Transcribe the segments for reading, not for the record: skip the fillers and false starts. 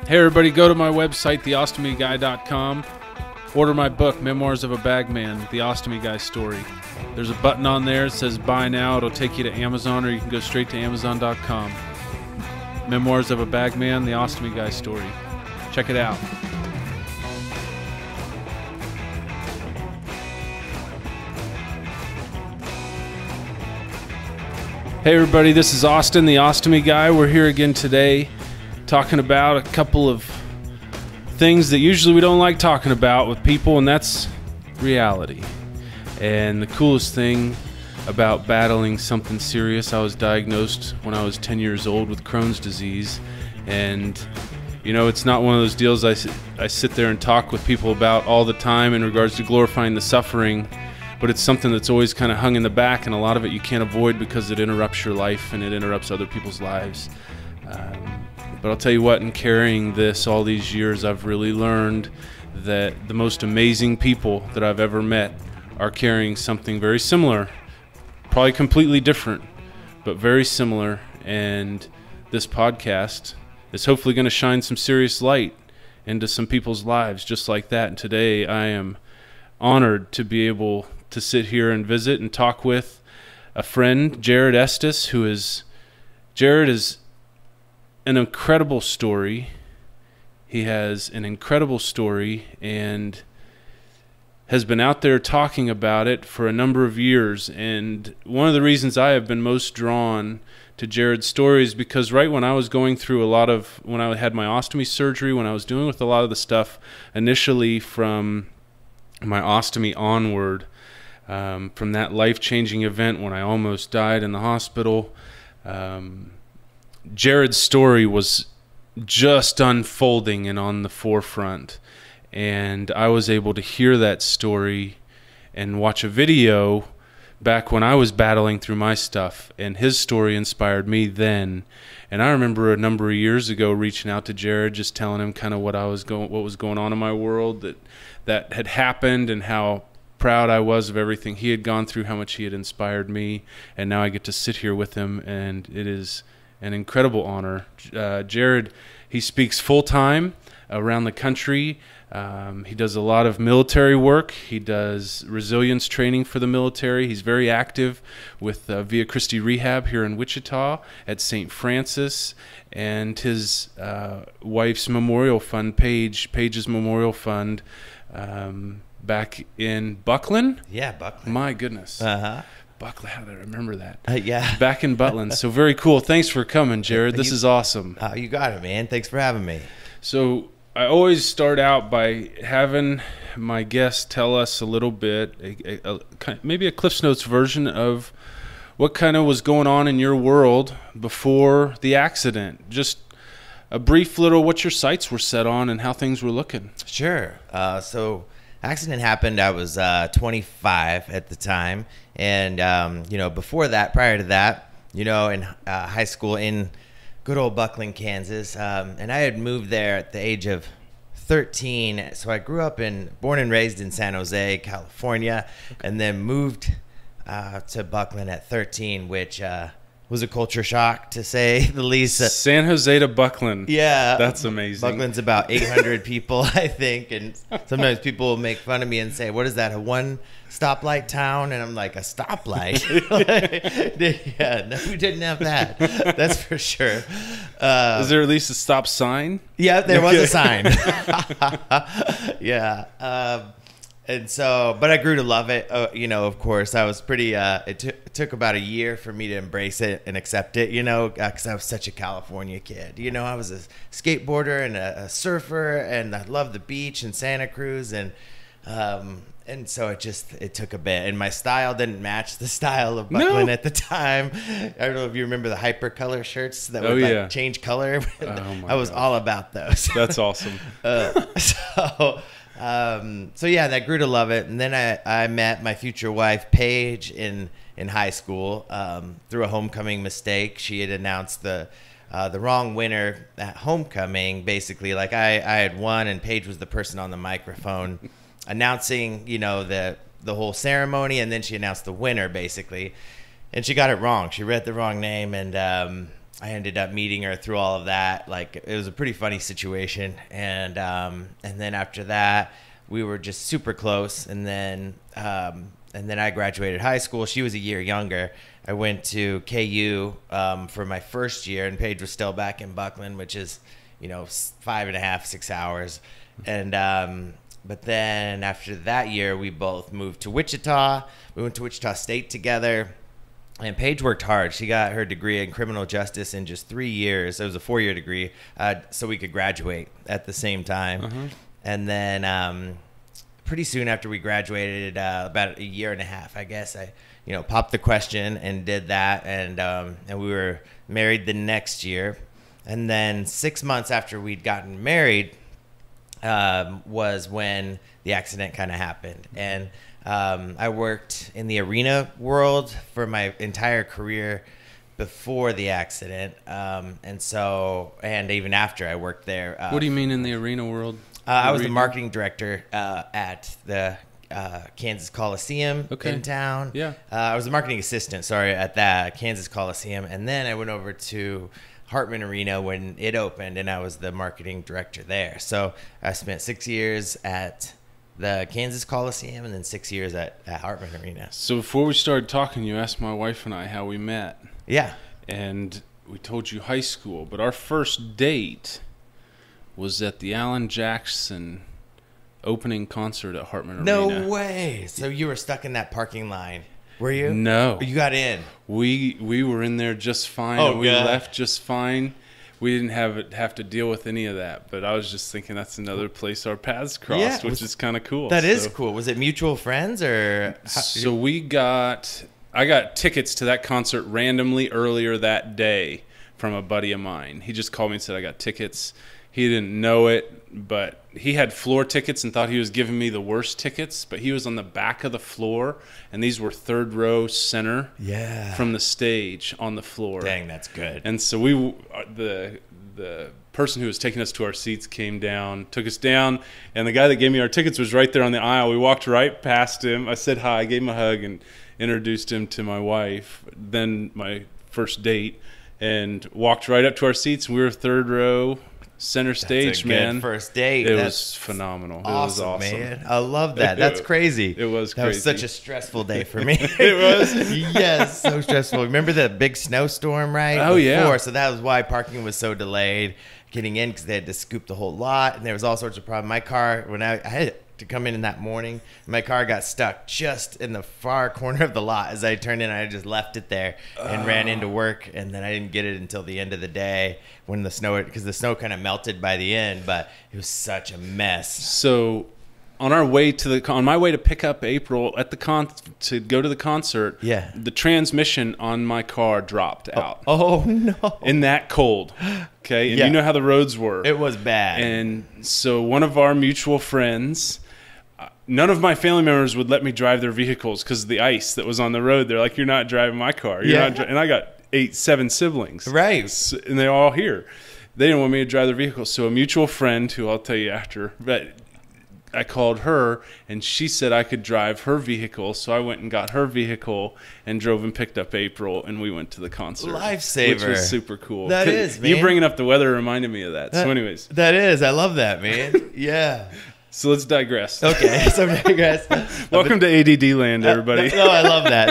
Hey everybody, go to my website, theostomyguy.com. Order my book, Memoirs of a Bagman, The Ostomy Guy Story. There's a button on there that says buy now. It'll take you to Amazon, or you can go straight to amazon.com. Memoirs of a Bagman, The Ostomy Guy Story. Check it out. Hey everybody, this is Austin, the Ostomy Guy. We're here again today talking about a couple of things that usually we don't like talking about with people, and that's reality. And the coolest thing about battling something serious, I was diagnosed when I was 10 years old with Crohn's disease. And you know, it's not one of those deals I sit there and talk with people about all the time in regards to glorifying the suffering, but it's something that's always kind of hung in the back, and a lot of it you can't avoid because it interrupts your life and it interrupts other people's lives. But I'll tell you what, in carrying this all these years, I've really learned that the most amazing people that I've ever met are carrying something very similar, probably completely different, but very similar. And this podcast is hopefully going to shine some serious light into some people's lives just like that. And today I am honored to be able to sit here and visit and talk with a friend, Jared Estes, Jared is an incredible story. He has an incredible story and has been out there talking about it for a number of years. And one of the reasons I have been most drawn to Jared's story is because right when I was going through when I had my ostomy surgery, when I was dealing with a lot of the stuff initially from my ostomy onward, from that life-changing event when I almost died in the hospital, Jared's story was just unfolding and on the forefront, and I was able to hear that story and watch a video back when I was battling through my stuff, and his story inspired me then. And I remember a number of years ago reaching out to Jared, just telling him kind of what was going on in my world that had happened, and how proud I was of everything he had gone through, how much he had inspired me, and now I get to sit here with him, and it is an incredible honor. Jared, he speaks full-time around the country. He does a lot of military work. He does resilience training for the military. He's very active with Via Christi Rehab here in Wichita at St. Francis, and his wife's memorial fund, Paige's Memorial Fund, back in Buckland. Yeah, Buckland. My goodness. Uh-huh. Buckland, how did I remember that? Yeah. Back in Butland. So very cool. Thanks for coming, Jared. This is awesome. You got it, man. Thanks for having me. So I always start out by having my guests tell us a little bit, maybe a Cliff's Notes version of what kind of was going on in your world before the accident. Just a brief little what your sights were set on and how things were looking. Sure. So accident happened. I was 25 at the time. And, before that, prior to that, in high school in good old Buckland, Kansas. And I had moved there at the age of 13. So I grew up born and raised in San Jose, California, and then moved to Buckland at 13, which was a culture shock, to say the least. San Jose to Buckland. Yeah. That's amazing. Buckland's about 800 people, I think. And sometimes people will make fun of me and say, what is that, a one stoplight town? And I'm like, a stoplight? Yeah, no, we didn't have that. That's for sure. Is there at least a stop sign? Yeah, there was a sign. Yeah. And so, but I grew to love it. Of course, I was pretty, it took about a year for me to embrace it and accept it, because I was such a California kid. I was a skateboarder and a surfer, and I loved the beach and Santa Cruz. And so it took a bit, and my style didn't match the style of Buckland at the time. I don't know if you remember the hypercolor shirts that would change color. I was all about those. That's awesome. So yeah, that grew to love it. And then I met my future wife, Paige, in high school through a homecoming mistake. She had announced the wrong winner at homecoming. Basically, like I had won, and Paige was the person on the microphone announcing, the whole ceremony, and then she announced the winner, basically. And she got it wrong. She read the wrong name, and I ended up meeting her through all of that. Like, it was a pretty funny situation. And then after that, we were just super close. And then I graduated high school. She was a year younger. I went to KU for my first year, and Paige was still back in Buckland, which is, 5.5, 6 hours. And but then after that year, we both moved to Wichita. We went to Wichita State together. And Paige worked hard. She got her degree in criminal justice in just 3 years. It was a 4-year degree, so we could graduate at the same time. And then pretty soon after we graduated, about a year and a half, I guess, I popped the question and did that. And we were married the next year. And then 6 months after we'd gotten married was when the accident kind of happened. And I worked in the arena world for my entire career before the accident. And even after I worked there. What do you mean in the arena world? I was the marketing director at the Kansas Coliseum in town. Yeah. I was the marketing assistant, at that Kansas Coliseum. And then I went over to Hartman Arena when it opened, and I was the marketing director there. So I spent 6 years at the Kansas Coliseum and then 6 years at Hartman Arena. So before we started talking, you asked my wife and I how we met. Yeah. And we told you high school, but our first date was at the Alan Jackson opening concert at Hartman Arena. No way. So you were stuck in that parking line. Were you? No. You got in. We were in there just fine. Oh, and we God. left just fine. We didn't have to deal with any of that, but I was just thinking that's another place our paths crossed, which is kind of cool. That is cool. Was it mutual friends or? So I got tickets to that concert randomly earlier that day from a buddy of mine. He just called me and said I got tickets. He didn't know it, but he had floor tickets and thought he was giving me the worst tickets, but he was on the back of the floor, and these were third row center from the stage on the floor. Dang, that's good. And so the person who was taking us to our seats came down, took us down, and the guy that gave me our tickets was right there on the aisle. We walked right past him. I said hi, gave him a hug, and introduced him to my wife, then my first date, and walked right up to our seats. We were third row, center stage. That's a good first date. It was phenomenal. It was awesome, man. I love that. That's crazy. It was crazy. That was such a stressful day for me. It was? Yes, so stressful. Remember the big snowstorm, right? Oh, yeah. So that was why parking was so delayed getting in, because they had to scoop the whole lot, and there was all sorts of problems. My car, when I had to come in that morning, my car got stuck just in the far corner of the lot. As I turned in, I just left it there and ran into work, and then I didn't get it until the end of the day when the snow, because the snow kind of melted by the end, but it was such a mess. So on my way to pick up April at to go to the concert, the transmission on my car dropped out. Oh no. In that cold. Okay, and you know how the roads were. It was bad. And so one of our mutual friends, none of my family members would let me drive their vehicles because of the ice that was on the road. They're like, "You're not driving my car." And I got 7 siblings. Right. And they're all here. They didn't want me to drive their vehicles. So a mutual friend, who I'll tell you after, but I called her, and she said I could drive her vehicle. So I went and got her vehicle and drove and picked up April, and we went to the concert. Lifesaver. Which was super cool. That is, man. You bringing up the weather reminded me of that. So anyways. That is. I love that, man. Yeah. So let's digress. Okay, so digress. Welcome to ADD land, everybody. No, I love that.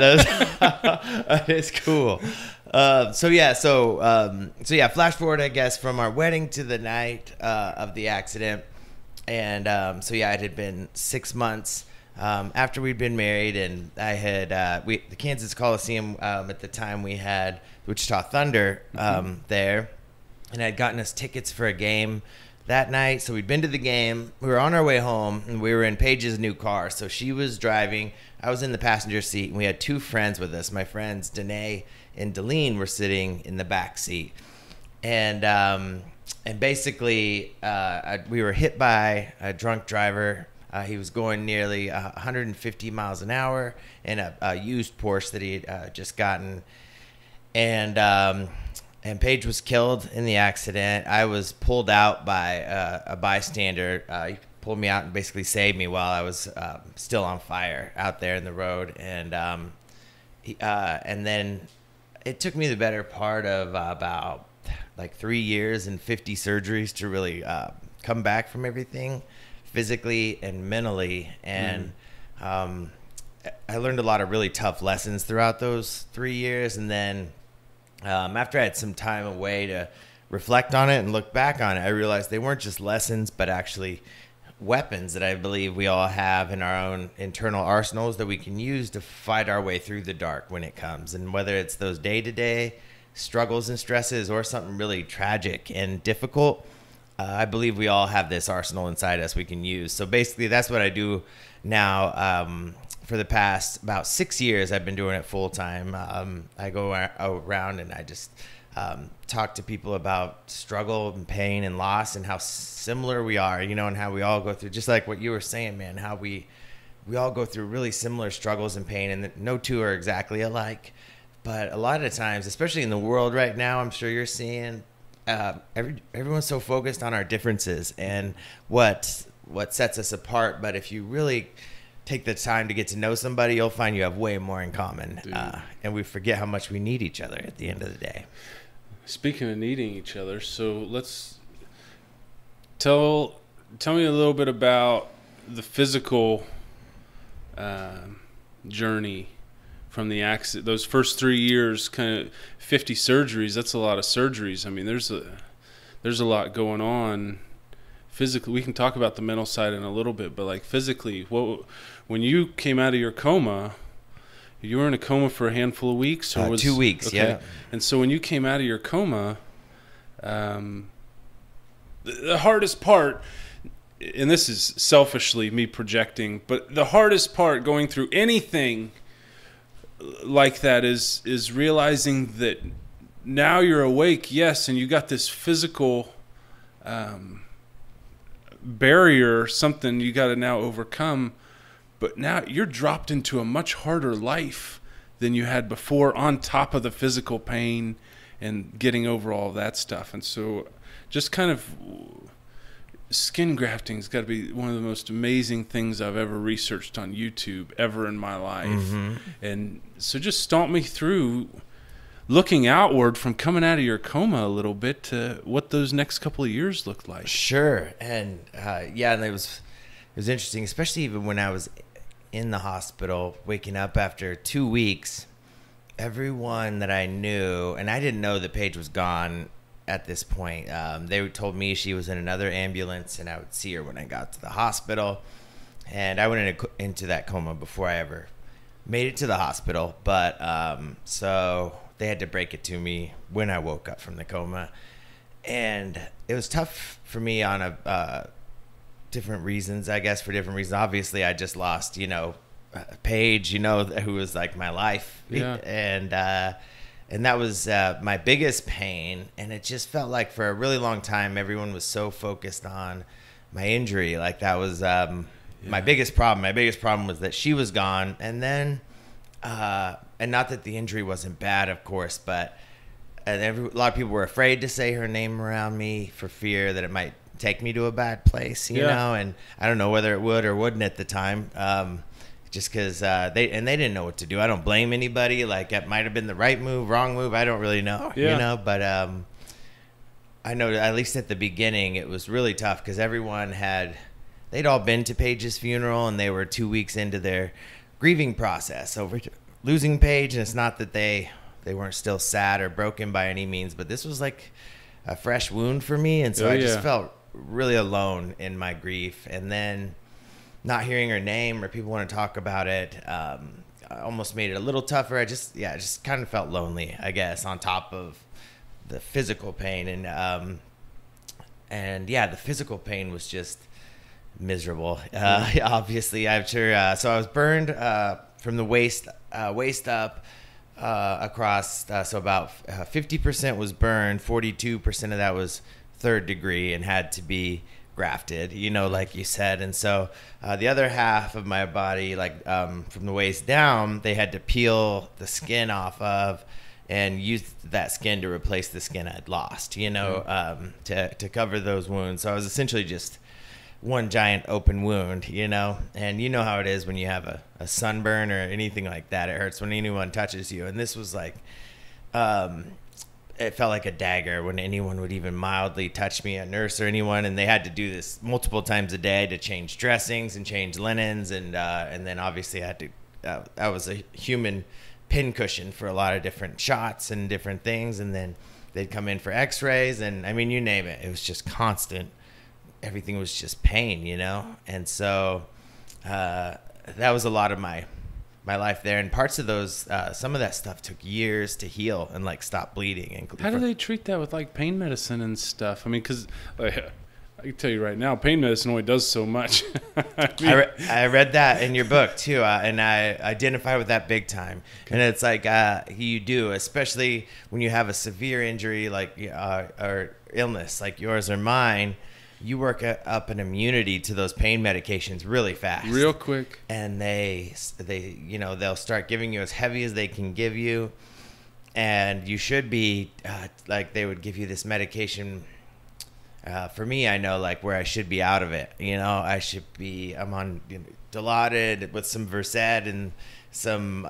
That is cool. Flash forward, I guess, from our wedding to the night of the accident. And it had been 6 months after we'd been married, and I had the Kansas Coliseum at the time, we had Wichita Thunder there, and I'd gotten us tickets for a game that night. So we'd been to the game. We were on our way home, and we were in Paige's new car. So she was driving. I was in the passenger seat, and we had 2 friends with us. My friends Danae and Deline were sitting in the back seat, and basically we were hit by a drunk driver. He was going nearly 150 miles an hour in a used Porsche that he had just gotten, and Paige was killed in the accident. I was pulled out by a bystander. He pulled me out and basically saved me while I was still on fire out there in the road. And then it took me the better part of about like 3 years and 50 surgeries to really come back from everything physically and mentally. And I learned a lot of really tough lessons throughout those 3 years. And then after I had some time away to reflect on it and look back on it, I realized they weren't just lessons, but actually weapons that I believe we all have in our own internal arsenals that we can use to fight our way through the dark when it comes. And whether it's those day-to-day struggles and stresses or something really tragic and difficult, I believe we all have this arsenal inside us we can use. So basically that's what I do now. For the past about 6 years, I've been doing it full time. I go around and I just talk to people about struggle and pain and loss and how similar we are, you know, and how we all go through, just like what you were saying, man, how we all go through really similar struggles and pain, and no two are exactly alike. But a lot of times, especially in the world right now, I'm sure you're seeing everyone's so focused on our differences and what sets us apart. But if you really take the time to get to know somebody, you'll find you have way more in common. And we forget how much we need each other at the end of the day. Speaking of needing each other, so let's tell me a little bit about the physical journey from the accident. Those first 3 years, kind of 50 surgeries. That's a lot of surgeries. I mean, there's a lot going on physically. We can talk about the mental side in a little bit, but like physically, when you came out of your coma, you were in a coma for a handful of weeks, or 2 weeks, okay. Yeah. And so when you came out of your coma, the hardest part, and this is selfishly me projecting, but the hardest part going through anything like that is realizing that now you're awake, yes, and you got this physical barrier, something you got to now overcome. But now you're dropped into a much harder life than you had before, on top of the physical pain and getting over all that stuff. And so just kind of skin grafting's got to be one of the most amazing things I've ever researched on YouTube ever in my life. Mm-hmm. And so just stomp me through looking outward from coming out of your coma a little bit to what those next couple of years looked like. Sure. And yeah, and it was interesting, especially even when I was in the hospital, waking up after 2 weeks. Everyone that I knew, and I didn't know that Paige was gone at this point. They told me she was in another ambulance, and I would see her when I got to the hospital. And I went into that coma before I ever made it to the hospital. But so they had to break it to me when I woke up from the coma, and it was tough for me on a different reasons, I guess, for different reasons. Obviously, I just lost, Paige, who was like my life. Yeah. And that was my biggest pain. And it just felt like for a really long time, everyone was so focused on my injury. Like that was my biggest problem. My biggest problem was that she was gone. And then, and not that the injury wasn't bad, of course, but a lot of people were afraid to say her name around me for fear that it might take me to a bad place, you know, and I don't know whether it would or wouldn't at the time, just because they didn't know what to do. I don't blame anybody. Like it might have been the right move, wrong move. I don't really know, but I know at least at the beginning it was really tough because they'd all been to Paige's funeral and they were 2 weeks into their grieving process over losing Paige. And it's not that they weren't still sad or broken by any means, but this was like a fresh wound for me. And so I just felt really alone in my grief. And then not hearing her name or people want to talk about it almost made it a little tougher. I just kind of felt lonely, I guess, on top of the physical pain. And the physical pain was just miserable. Obviously, I'm sure. So I was burned from the waist up across. So about 50% was burned. 42% of that was third degree and had to be grafted, like you said. And so the other half of my body, from the waist down, they had to peel the skin off of and use that skin to replace the skin I'd lost, to cover those wounds. So I was essentially just one giant open wound, and you know how it is when you have a sunburn or anything like that. It hurts when anyone touches you. And this was like it felt like a dagger when anyone would even mildly touch me, a nurse or anyone, and they had to do this multiple times a day to change dressings and change linens, and then obviously I had to. I was a human pincushion for a lot of different shots and different things, and then they'd come in for X-rays, and I mean, you name it. It was just constant. Everything was just pain, you know, and so that was a lot of my life there, and parts of those some of that stuff took years to heal and like stop bleeding. And how do they treat that with like pain medicine and stuff? I mean, because I can tell you right now, pain medicine only does so much. I read that in your book too, and I identify with that big time. Okay. And it's like you do, especially when you have a severe injury like or illness like yours or mine. You work up an immunity to those pain medications really fast, real quick, and they you know, they'll start giving you as heavy as they can give you, and you should be like they would give you this medication. For me, I know like where I should be out of it. You know, I'm on Dilaudid with some Versed and some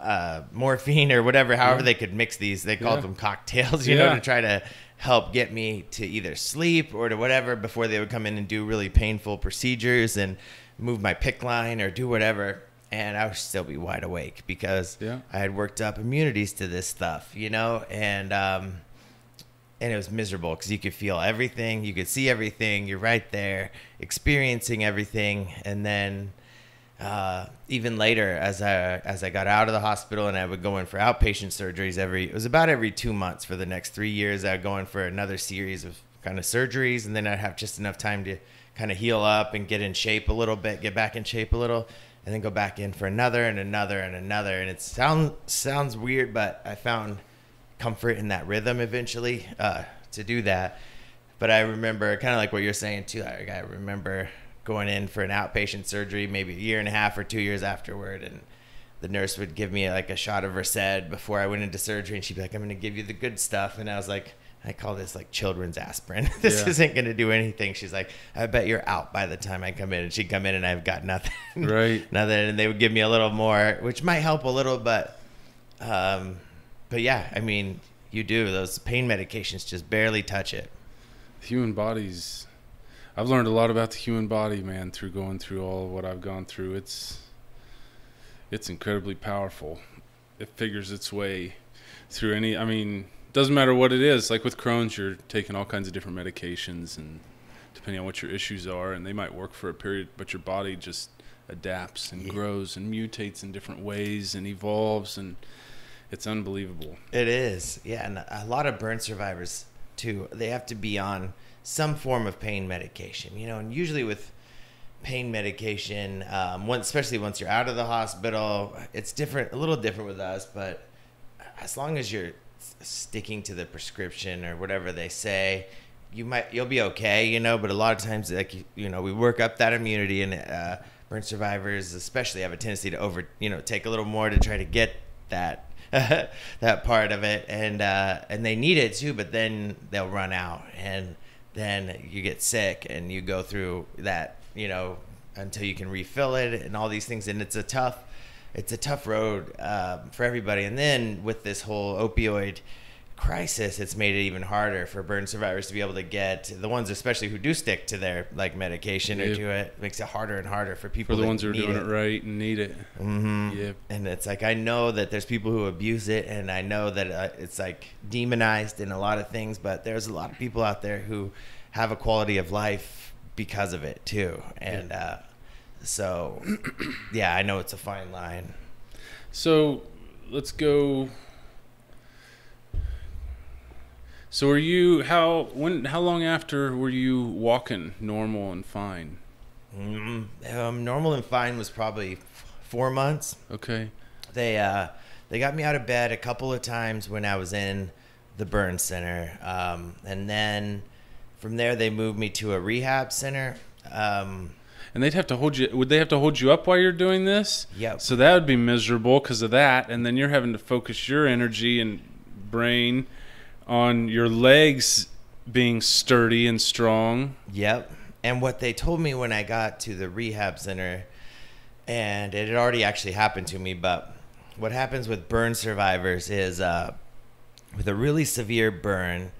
morphine or whatever. However they could mix these, they called them cocktails. You know, to try to help get me to either sleep or to whatever before they would come in and do really painful procedures and move my PICC line or do whatever. And I would still be wide awake because I had worked up immunities to this stuff, you know, and it was miserable because you could feel everything, you could see everything, you're right there experiencing everything. And then even later, as I got out of the hospital and I would go in for outpatient surgeries it was about every 2 months for the next 3 years. I would go in for another series of kind of surgeries, and then I'd have just enough time to kind of heal up and get in shape a little bit, get back in shape a little, and then go back in for another and another and another. And it sounds weird, but I found comfort in that rhythm eventually to do that. But I remember kind of like what you're saying too. I remember going in for an outpatient surgery maybe a year and a half or 2 years afterward, and the nurse would give me like a shot of Versed before I went into surgery, and she'd be like, I'm going to give you the good stuff. And I was like, I call this like children's aspirin. This isn't going to do anything. She's like, I bet you're out by the time I come in. And she'd come in and I've got nothing. Right. Nothing. And they would give me a little more, which might help a little, but yeah, I mean, you do. Those pain medications just barely touch it. Human bodies. I've learned a lot about the human body, man, through going through all of what I've gone through. It's incredibly powerful. It figures its way through doesn't matter what it is. Like with Crohn's, you're taking all kinds of different medications, and depending on what your issues are, and they might work for a period, but your body just adapts and grows and mutates in different ways and evolves, and it's unbelievable. It is, yeah. And a lot of burn survivors too, they have to be on some form of pain medication, you know. And usually with pain medication, especially once you're out of the hospital, it's different, a little different with us. But as long as you're sticking to the prescription or whatever they say, you'll be okay, you know. But a lot of times, like you know, we work up that immunity, and burn survivors especially have a tendency to take a little more to try to get that that part of it, and they need it too. But then they'll run out, and then you get sick, and you go through that, you know, until you can refill it and all these things. And it's a tough road for everybody. And then with this whole opioid crisis, it's made it even harder for burn survivors to be able to get the ones, especially who do stick to their like medication or do it. Makes it harder and harder for people. For the ones who are doing it right and need it. Mm-hmm. Yep. And it's like, I know that there's people who abuse it, and I know that it's like demonized in a lot of things, but there's a lot of people out there who have a quality of life because of it too. And so yeah, I know it's a fine line. So let's go. So how long after were you walking normal and fine? Normal and fine was probably 4 months. Okay. They got me out of bed a couple of times when I was in the burn center. And then from there they moved me to a rehab center. And they'd have to hold you. Would they have to hold you up while you're doing this? Yep. So that would be miserable because of that. And then you're having to focus your energy and brain on your legs being sturdy and strong. Yep. And what they told me when I got to the rehab center, and it had already actually happened to me, but what happens with burn survivors is with a really severe burn,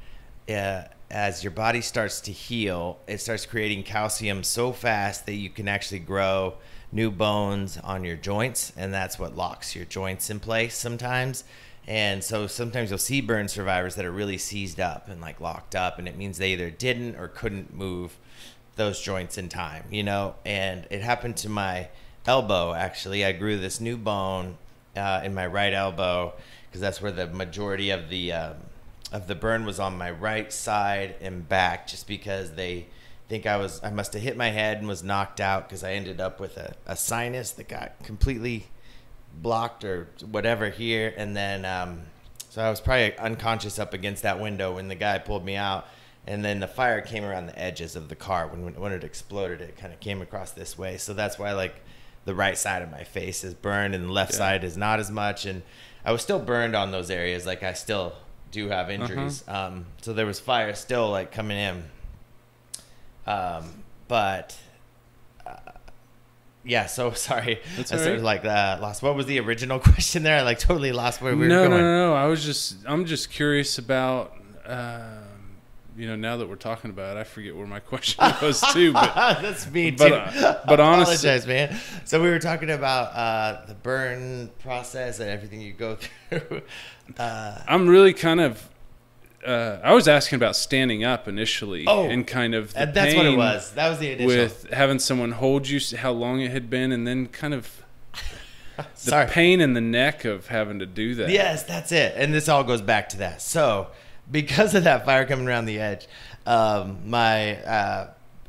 as your body starts to heal, it starts creating calcium so fast that you can actually grow new bones on your joints, and that's what locks your joints in place sometimes. And so sometimes you'll see burn survivors that are really seized up and like locked up, and it means they either didn't or couldn't move those joints in time, you know. And it happened to my elbow. Actually, I grew this new bone in my right elbow, because that's where the majority of the burn was, on my right side and back, just because they think I must have hit my head and was knocked out, because I ended up with a sinus that got completely blocked or whatever here. And then so I was probably unconscious up against that window when the guy pulled me out, and then the fire came around the edges of the car. When it exploded, it kind of came across this way. So that's why like the right side of my face is burned and the left side is not as much. And I was still burned on those areas. Like I still do have injuries. So there was fire still like coming in. But yeah, so sorry. That's I all sort right. of like lost. What was the original question there? I like totally lost where we were going. No. I'm just curious about, now that we're talking about it, I forget where my question was too. But that's me too. But honestly, apologize, man. So we were talking about the burn process and everything you go through. I'm really kind of. I was asking about standing up initially, and kind of the that's pain what it was. That was the initial. With having someone hold you, how long it had been, and then kind of the pain in the neck of having to do that. Yes, that's it. And this all goes back to that. So because of that fire coming around the edge,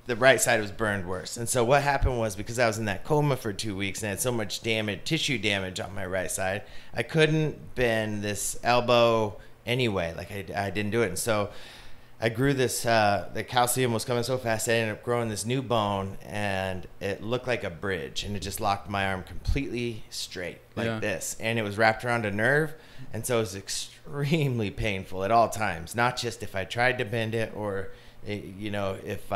the right side was burned worse. And so what happened was, because I was in that coma for 2 weeks and had so much tissue damage on my right side, I couldn't bend this elbow anyway. Like I didn't do it. And so I grew this, the calcium was coming so fast, I ended up growing this new bone, and it looked like a bridge, and it just locked my arm completely straight like this. And it was wrapped around a nerve. And so it was extremely painful at all times, not just if I tried to bend it or, if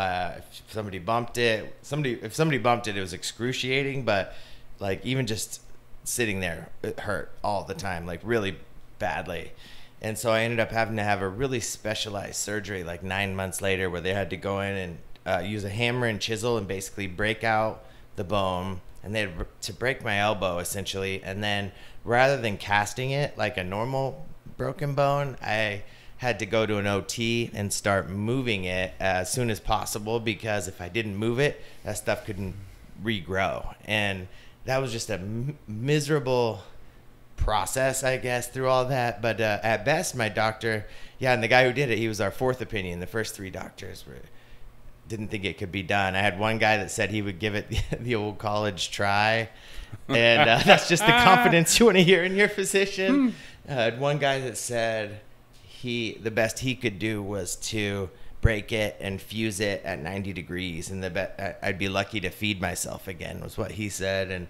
somebody bumped it. If somebody bumped it, it was excruciating, but like even just sitting there, it hurt all the time, like really badly. And so I ended up having to have a really specialized surgery like 9 months later, where they had to go in and use a hammer and chisel and basically break out the bone. And they had to break my elbow essentially. And then rather than casting it like a normal broken bone, I had to go to an OT and start moving it as soon as possible, because if I didn't move it, that stuff couldn't regrow. And that was just a miserable process, I guess, through all that. But at best, my doctor, and the guy who did it, he was our fourth opinion. The first three doctors didn't think it could be done. I had one guy that said he would give it the old college try, and that's just the confidence you want to hear in your physician. I had one guy that said the best he could do was to break it and fuse it at 90 degrees, and I'd be lucky to feed myself again, was what he said.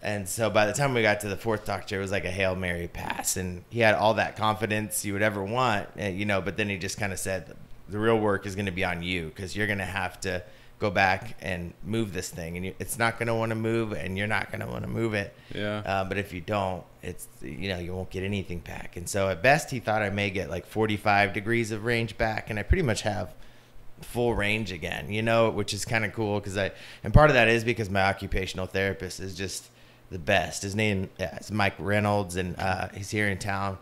And so by the time we got to the fourth doctor, it was like a Hail Mary pass. And he had all that confidence you would ever want, but then he just kind of said, the real work is going to be on you, because you're going to have to go back and move this thing. And it's not going to want to move, and you're not going to want to move it. Yeah. But if you don't, it's, you won't get anything back. And so at best, he thought I may get like 45 degrees of range back. And I pretty much have full range again, which is kind of cool. And part of that is because my occupational therapist is just the best. His name is Mike Reynolds, and he's here in town,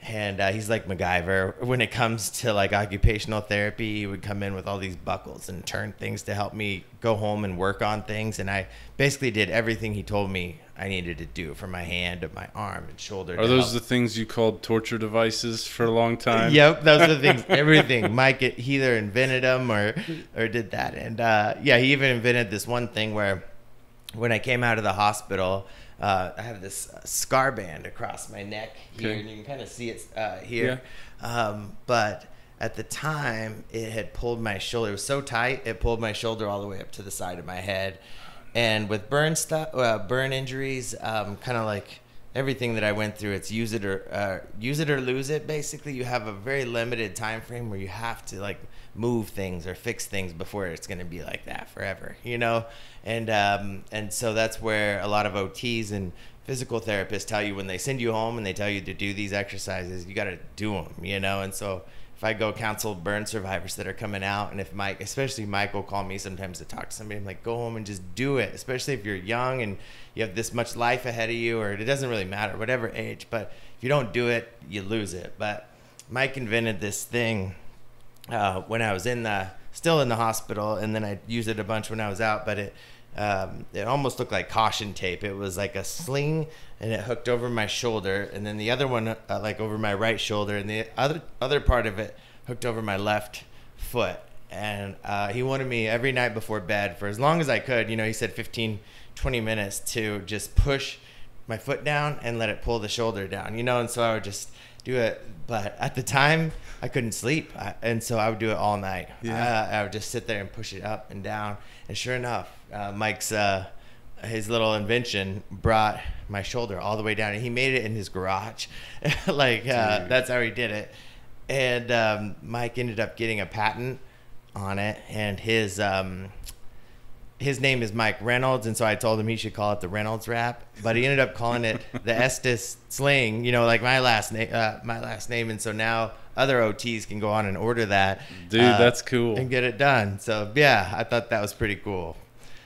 and he's like MacGyver when it comes to like occupational therapy. He would come in with all these buckles and turn things to help me go home and work on things, and I basically did everything he told me I needed to do, from my hand to my arm and shoulder. Are those the things you called torture devices for a long time? Yep, those are the things. Everything. Mike he either invented them or did that. And he even invented this one thing where, when I came out of the hospital, I have this scar band across my neck here, and you can kind of see it here. Yeah. But at the time, it had pulled my shoulder. It was so tight, it pulled my shoulder all the way up to the side of my head. And with burn injuries, kind of like everything that I went through, it's use it or lose it. Basically, you have a very limited time frame where you have to like move things or fix things before it's going to be like that forever, you know? And so that's where a lot of OTs and physical therapists tell you when they send you home and they tell you to do these exercises, you got to do them, you know? And so if I go counsel burn survivors that are coming out, and if especially Mike will call me sometimes to talk to somebody, I'm like, go home and just do it, especially if you're young and you have this much life ahead of you, or it doesn't really matter, whatever age, but if you don't do it, you lose it. But Mike invented this thing when I was still in the hospital, and then I used it a bunch when I was out, but it almost looked like caution tape. It was like a sling, and it hooked over my shoulder, and then the other one like over my right shoulder, and the other part of it hooked over my left foot. And he wanted me every night before bed for as long as I could, you know, he said 15, 20 minutes to just push my foot down and let it pull the shoulder down, you know. And so I would just do it, but at the time I couldn't sleep, and so I would do it all night. I would just sit there and push it up and down, and sure enough, Mike's his little invention brought my shoulder all the way down, and he made it in his garage. Like that's how he did it. And Mike ended up getting a patent on it, and his name is Mike Reynolds, and so I told him he should call it the Reynolds wrap, but he ended up calling it the Estes sling, you know, like my last name, and so now other OTs can go on and order that. Dude, that's cool. And get it done. So yeah, I thought that was pretty cool.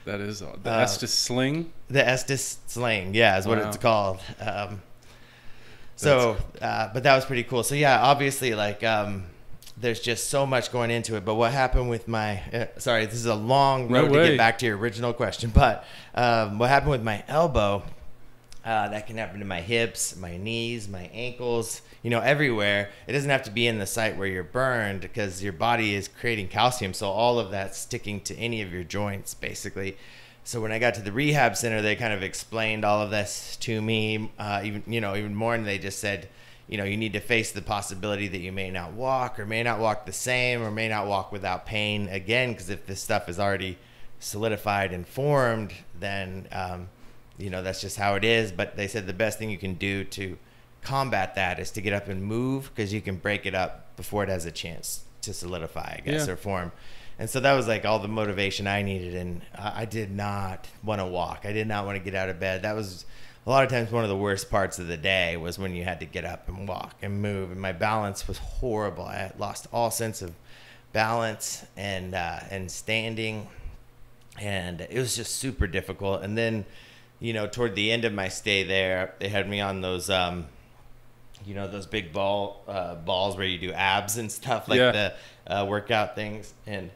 That is the Estes sling? The Estes sling, yeah, is what it's called. But that was pretty cool. So yeah, obviously, like, there's just so much going into it. But what happened with my sorry, this is a long road to get back to your original question, but what happened with my elbow, that can happen to my hips, my knees, my ankles, you know, everywhere. It doesn't have to be in the site where you're burned, because your body is creating calcium, so all of that's sticking to any of your joints basically. So when I got to the rehab center, they kind of explained all of this to me, even more, and they just said, you know, you need to face the possibility that you may not walk, or may not walk the same, or may not walk without pain again, because if this stuff is already solidified and formed, then you know, that's just how it is. But they said the best thing you can do to combat that is to get up and move, because you can break it up before it has a chance to solidify, I guess, or form. And so that was like all the motivation I needed. And I did not want to walk. I did not want to get out of bed. That was a lot of times one of the worst parts of the day, was when you had to get up and walk and move. And my balance was horrible. I had lost all sense of balance and standing. And it was just super difficult. And then, you know, toward the end of my stay there, they had me on those, you know, those big balls where you do abs and stuff, like the workout things. And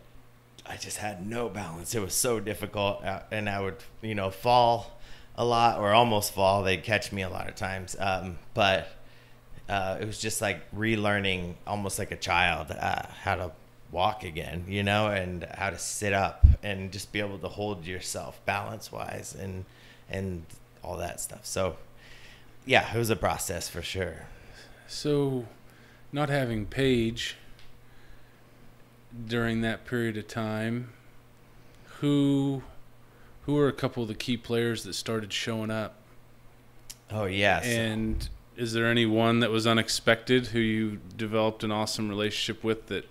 I just had no balance. It was so difficult. And I would, you know, fall a lot, or almost fall. They'd catch me a lot of times. But it was just like relearning, almost like a child, how to walk again, you know, and how to sit up and just be able to hold yourself balance wise and all that stuff. So yeah, it was a process for sure. So not having Paige during that period of time, who were a couple of the key players that started showing up? Oh yes. And is there any one that was unexpected who you developed an awesome relationship with that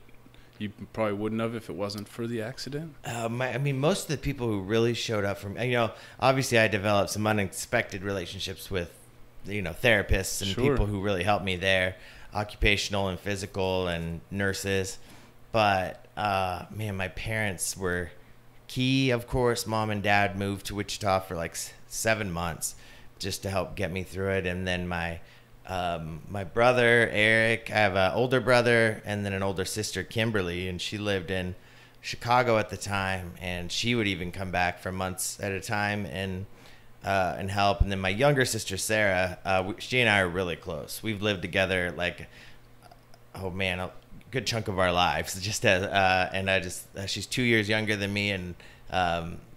you probably wouldn't have if it wasn't for the accident? I mean, most of the people who really showed up for me, you know, obviously I developed some unexpected relationships with, you know, therapists and people who really helped me there, occupational and physical, and nurses. But man, my parents were key. Of course, mom and dad moved to Wichita for like 7 months just to help get me through it. And then my brother Eric, I have an older brother and then an older sister, Kimberly, and she lived in Chicago at the time, and she would even come back for months at a time and help. And then my younger sister Sarah, she and I are really close. We've lived together like, oh man, a good chunk of our lives. Just as she's 2 years younger than me, and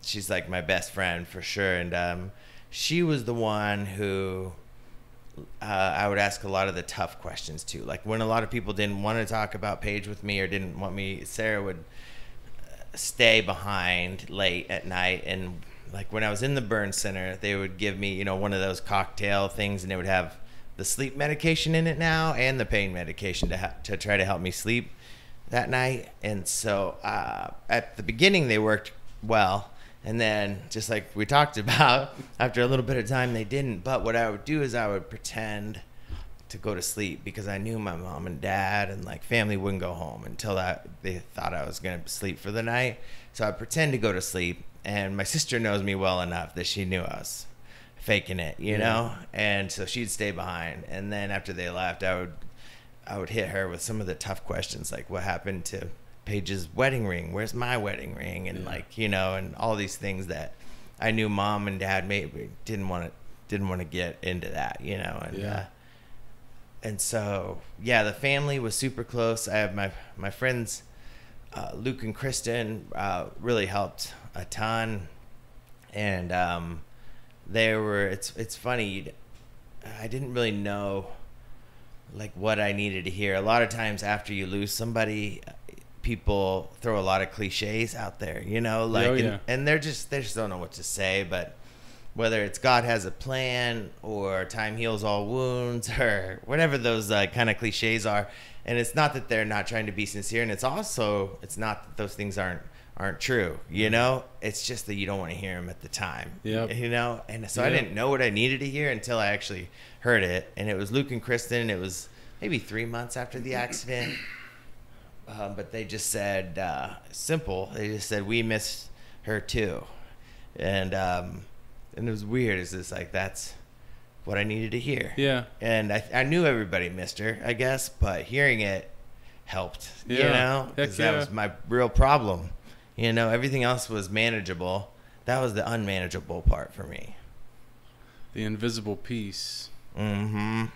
she's like my best friend for sure. And she was the one who I would ask a lot of the tough questions to. Like when a lot of people didn't want to talk about Paige with me or didn't want me, Sarah would stay behind late at night and like when I was in the burn center, they would give me, one of those cocktail things, and it would have the sleep medication in it now and the pain medication to try to help me sleep that night. And so at the beginning they worked well, and then just like we talked about, after a little bit of time they didn't. But what I would do is I would pretend to go to sleep, because I knew my mom and dad and like family wouldn't go home until they thought I was going to sleep for the night. So I'd pretend to go to sleep, and my sister knows me well enough that she knew I was faking it, you know? And so she'd stay behind. And then after they left, I would hit her with some of the tough questions, like what happened to Paige's wedding ring? Where's my wedding ring? And like, and all these things that I knew mom and dad maybe didn't want to get into that, and and so the family was super close. I have my friends Luke and Kristen really helped a ton, and it's funny, I didn't really know like what I needed to hear. A lot of times after you lose somebody, people throw a lot of cliches out there, and they just don't know what to say. But whether it's God has a plan or time heals all wounds or whatever those kind of cliches are, and it's not that they're not trying to be sincere, and it's not that those things aren't true, it's just that you don't want to hear them at the time, and so I didn't know what I needed to hear until I actually heard it. And it was Luke and Kristen. It was maybe 3 months after the accident, but they just said simple, they just said, we miss her too. And it was weird. It's just like, that's what I needed to hear. And I knew everybody missed her, I guess, but hearing it helped, because that was my real problem. Everything else was manageable. That was the unmanageable part for me. The invisible piece. Mm-hmm.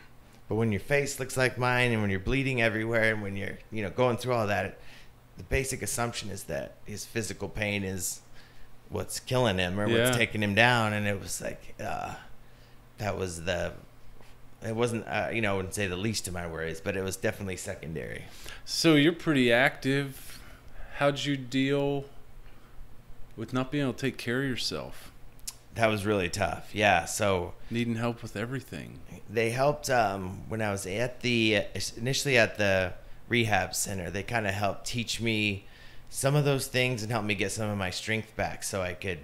But when your face looks like mine, and when you're bleeding everywhere, and when you're, going through all that, the basic assumption is that his physical pain is what's killing him or what's taking him down. And it was like, it wasn't, I wouldn't say the least of my worries, but it was definitely secondary. So you're pretty active. How'd you deal with not being able to take care of yourself? That was really tough. Yeah. So needing help with everything. They helped when I was initially at the rehab center. They kind of helped teach me some of those things and help me get some of my strength back, so I could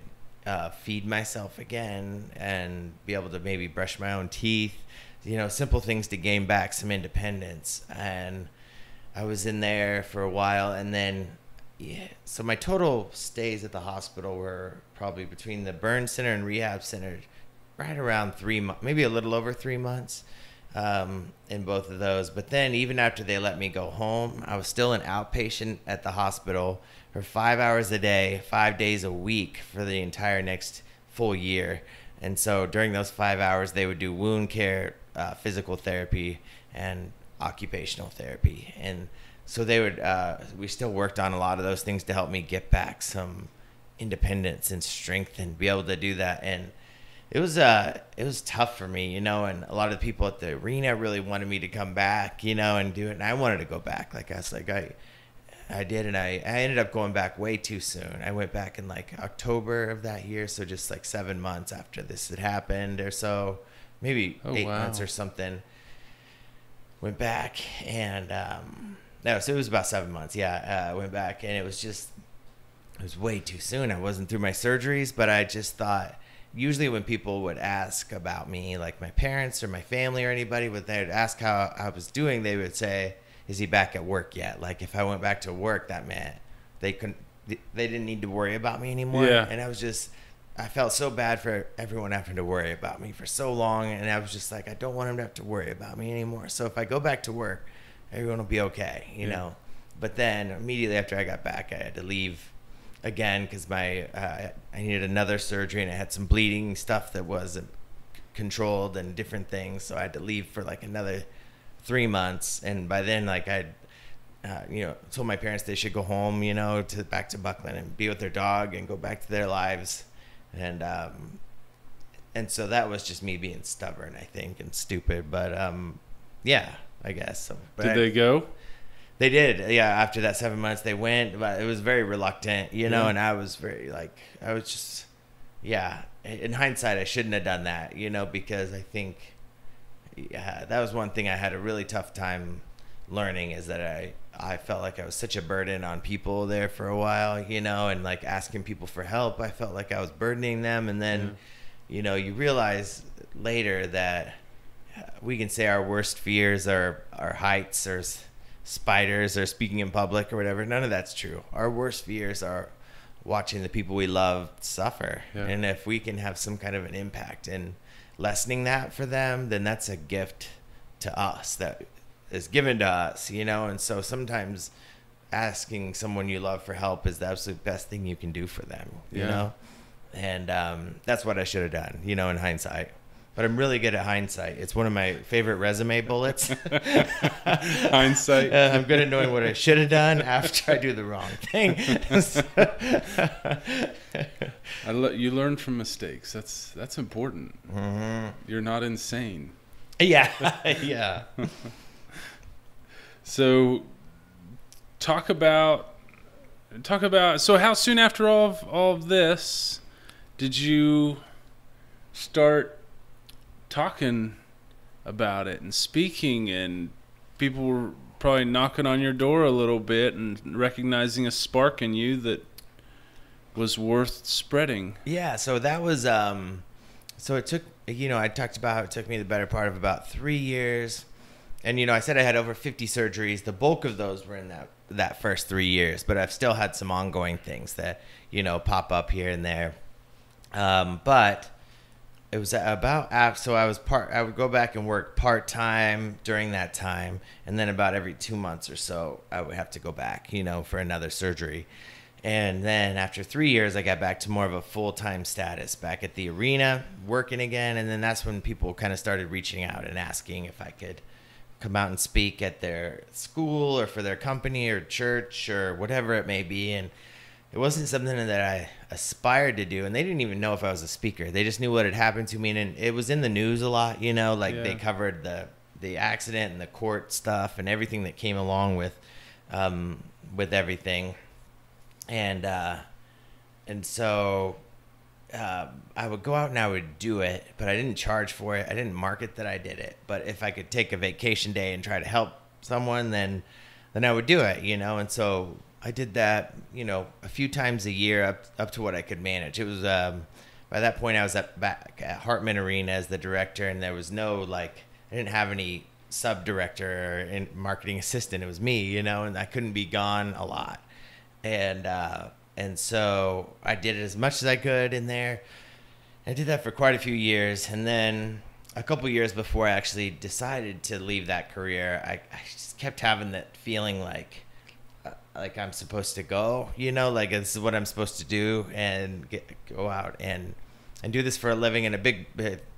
feed myself again and be able to maybe brush my own teeth, simple things to gain back some independence. And I was in there for a while, and then so my total stays at the hospital were probably between the burn center and rehab center right around 3 months, maybe a little over 3 months, in both of those. But then even after they let me go home, I was still an outpatient at the hospital for 5 hours a day, 5 days a week for the entire next full year. And so during those 5 hours, they would do wound care, physical therapy, and occupational therapy. And so they would, we still worked on a lot of those things to help me get back some independence and strength and be able to do that. And it was tough for me, and a lot of the people at the arena really wanted me to come back, and do it. And I wanted to go back. Like I was like, I did. And I ended up going back way too soon. I went back in like October of that year. So just like 7 months after this had happened or so, maybe 8 months or something, went back. And, no, so it was about 7 months. Yeah. I went back, and it was way too soon. I wasn't through my surgeries, but I just thought, usually when people would ask about me, like my parents or my family or anybody, when they would ask how I was doing, they would say, is he back at work yet? Like if I went back to work, that meant they didn't need to worry about me anymore. And I felt so bad for everyone having to worry about me for so long. And I was just like, I don't want them to have to worry about me anymore. So if I go back to work, everyone will be okay, you know? But then immediately after I got back, I had to leave again because I needed another surgery, and I had some bleeding stuff that wasn't controlled and different things. So I had to leave for like another 3 months. And by then, like I'd, told my parents they should go home, back to Buckland and be with their dog and go back to their lives. And so that was just me being stubborn, I think, and stupid. But I guess. So, did they go? They did. Yeah. After that 7 months, they went, but it was very reluctant, and I was very I was just, yeah, in hindsight, I shouldn't have done that, because I think, yeah, that was one thing I had a really tough time learning, is that I felt like I was such a burden on people there for a while, and like asking people for help, I felt like I was burdening them. And then, you realize later that we can say our worst fears are heights or spiders or speaking in public or whatever. None of that's true. Our worst fears are watching the people we love suffer. Yeah. And if we can have some kind of an impact in lessening that for them, then that's a gift to us that is given to us, and so sometimes asking someone you love for help is the absolute best thing you can do for them, and that's what I should have done, in hindsight. But I'm really good at hindsight. It's one of my favorite resume bullets. Hindsight. I'm good at knowing what I should have done after I do the wrong thing. You learn from mistakes. That's important. Mm-hmm. You're not insane. Yeah, yeah. So, talk about. So, how soon after all of this did you start talking about it and speaking, and people were probably knocking on your door a little bit and recognizing a spark in you that was worth spreading? Yeah. So that was. So it took. I talked about how it took me the better part of about 3 years. And, I said I had over 50 surgeries. The bulk of those were in that first 3 years. But I've still had some ongoing things that, pop up here and there. But it was about after. So I would go back and work part-time during that time. And then about every 2 months or so, I would have to go back, for another surgery. And then after 3 years, I got back to more of a full-time status, back at the arena, working again. And then that's when people kind of started reaching out and asking if I could come out and speak at their school or for their company or church or whatever it may be. And it wasn't something that I aspired to do. And they didn't even know if I was a speaker. They just knew what had happened to me. And it was in the news a lot, They covered the accident and the court stuff and everything that came along with everything. And so I would go out and I would do it, but I didn't charge for it. I didn't market that I did it. But if I could take a vacation day and try to help someone, then I would do it, And so I did that, a few times a year up to what I could manage. It was by that point I was back at Hartman Arena as the director, and there was no I didn't have any sub director and marketing assistant. It was me, and I couldn't be gone a lot. And so I did it as much as I could in there. I did that for quite a few years. And then a couple years before I actually decided to leave that career, I just kept having that feeling like I'm supposed to go, this is what I'm supposed to do, and go out and do this for a living. And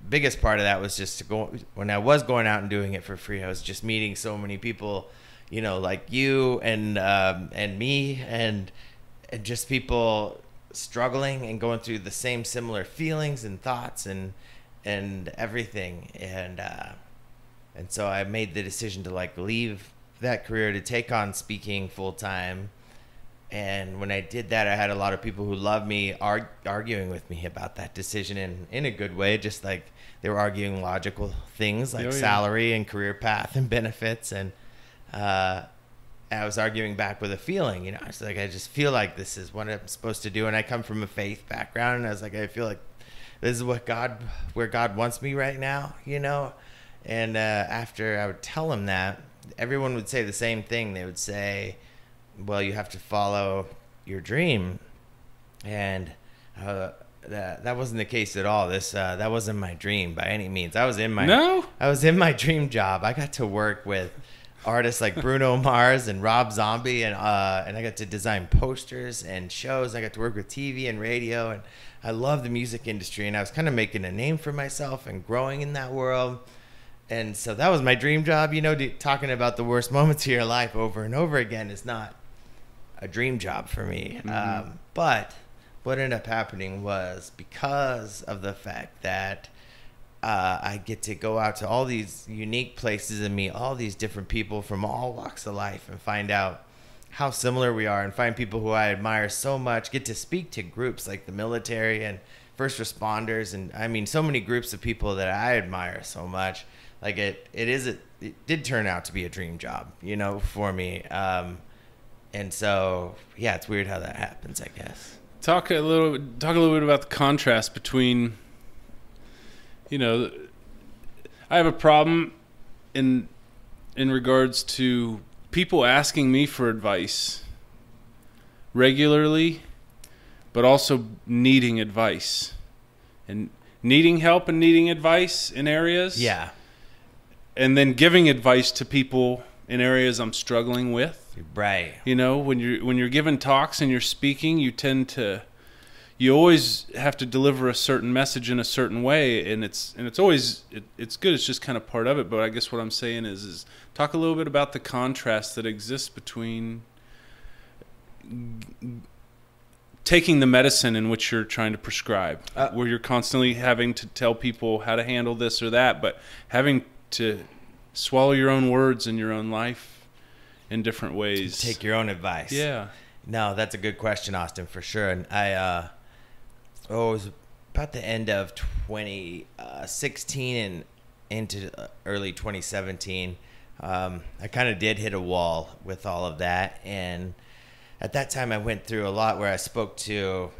biggest part of that was just to go, when I was going out and doing it for free, I was just meeting so many people, like you and me and just people struggling and going through the same similar feelings and thoughts and everything. And so I made the decision to leave that career to take on speaking full time. And when I did that, I had a lot of people who loved me arguing with me about that decision in a good way, just like they were arguing logical things like salary and career path and benefits. And I was arguing back with a feeling, I was like, I just feel like this is what I'm supposed to do. And I come from a faith background, and I was like, I feel like this is where God wants me right now, And after I would tell him that, everyone would say the same thing. They would say, well, you have to follow your dream. And that wasn't the case at all. That wasn't my dream by any means. I was in my dream job. I got to work with artists like Bruno Mars and Rob Zombie, and I got to design posters and shows. I got to work with TV and radio, and I love the music industry, and I was kind of making a name for myself and growing in that world. And so that was my dream job. Talking about the worst moments of your life over and over again is not a dream job for me. Mm-hmm. But what ended up happening was, because of the fact that I get to go out to all these unique places and meet all these different people from all walks of life and find out how similar we are, and find people who I admire so much, get to speak to groups like the military and first responders, and I mean, so many groups of people that I admire so much. Like it did turn out to be a dream job, you know, for me. And so, yeah, it's weird how that happens, I guess. Talk a little bit about the contrast between, you know, I have a problem in regards to people asking me for advice regularly, but also needing advice and needing help and needing advice in areas. Yeah. And then giving advice to people in areas I'm struggling with. Right. You know, when you're giving talks and you're speaking, you always have to deliver a certain message in a certain way, and it's always it's good. It's just kind of part of it. But I guess what I'm saying is talk a little bit about the contrast that exists between taking the medicine in which you're trying to prescribe, where you're constantly having to tell people how to handle this or that, but having to swallow your own words in your own life in different ways. Take your own advice. Yeah. No, that's a good question, Austin, for sure. And it was about the end of 2016 and into early 2017. I kind of did hit a wall with all of that. And at that time, I went through a lot where I spoke to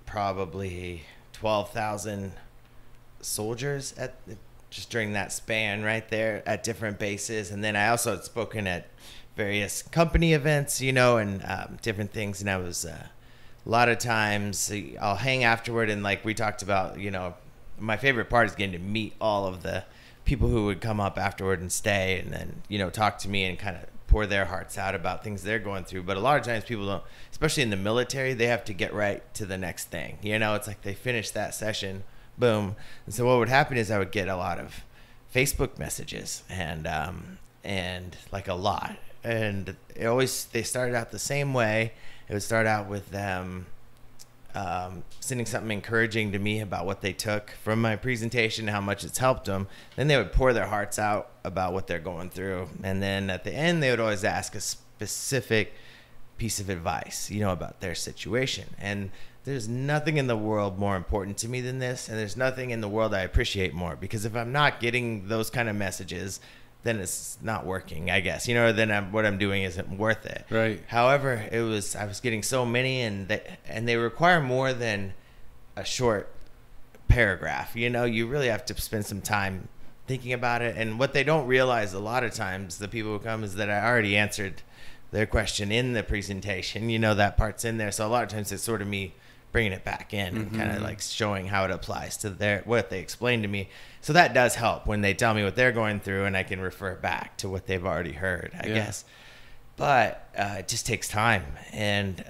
probably 12,000 soldiers just during that span right there at different bases. And then I also had spoken at various company events, you know, and different things. And I was a lot of times I'll hang afterward, and like we talked about, you know, my favorite part is getting to meet all of the people who would come up afterward and stay, and then, you know, talk to me and kind of pour their hearts out about things they're going through. But a lot of times people don't, especially in the military, they have to get right to the next thing. You know, it's like they finish that session, boom. And so what would happen is I would get a lot of Facebook messages and like a lot. And they started out the same way. It would start out with them sending something encouraging to me about what they took from my presentation, how much it's helped them. Then they would pour their hearts out about what they're going through. And then at the end, they would always ask a specific piece of advice, you know, about their situation. And there's nothing in the world more important to me than this. And there's nothing in the world I appreciate more, because if I'm not getting those kind of messages, then it's not working, I guess, you know, then what I'm doing isn't worth it. Right. However, I was getting so many, and they require more than a short paragraph. You know, you really have to spend some time thinking about it. And what they don't realize a lot of times, the people who come, is that I already answered their question in the presentation. You know, that part's in there. So a lot of times it's sort of me bringing it back in and kind of like showing how it applies to what they explained to me. So that does help when they tell me what they're going through, and I can refer back to what they've already heard, I guess. But it just takes time. And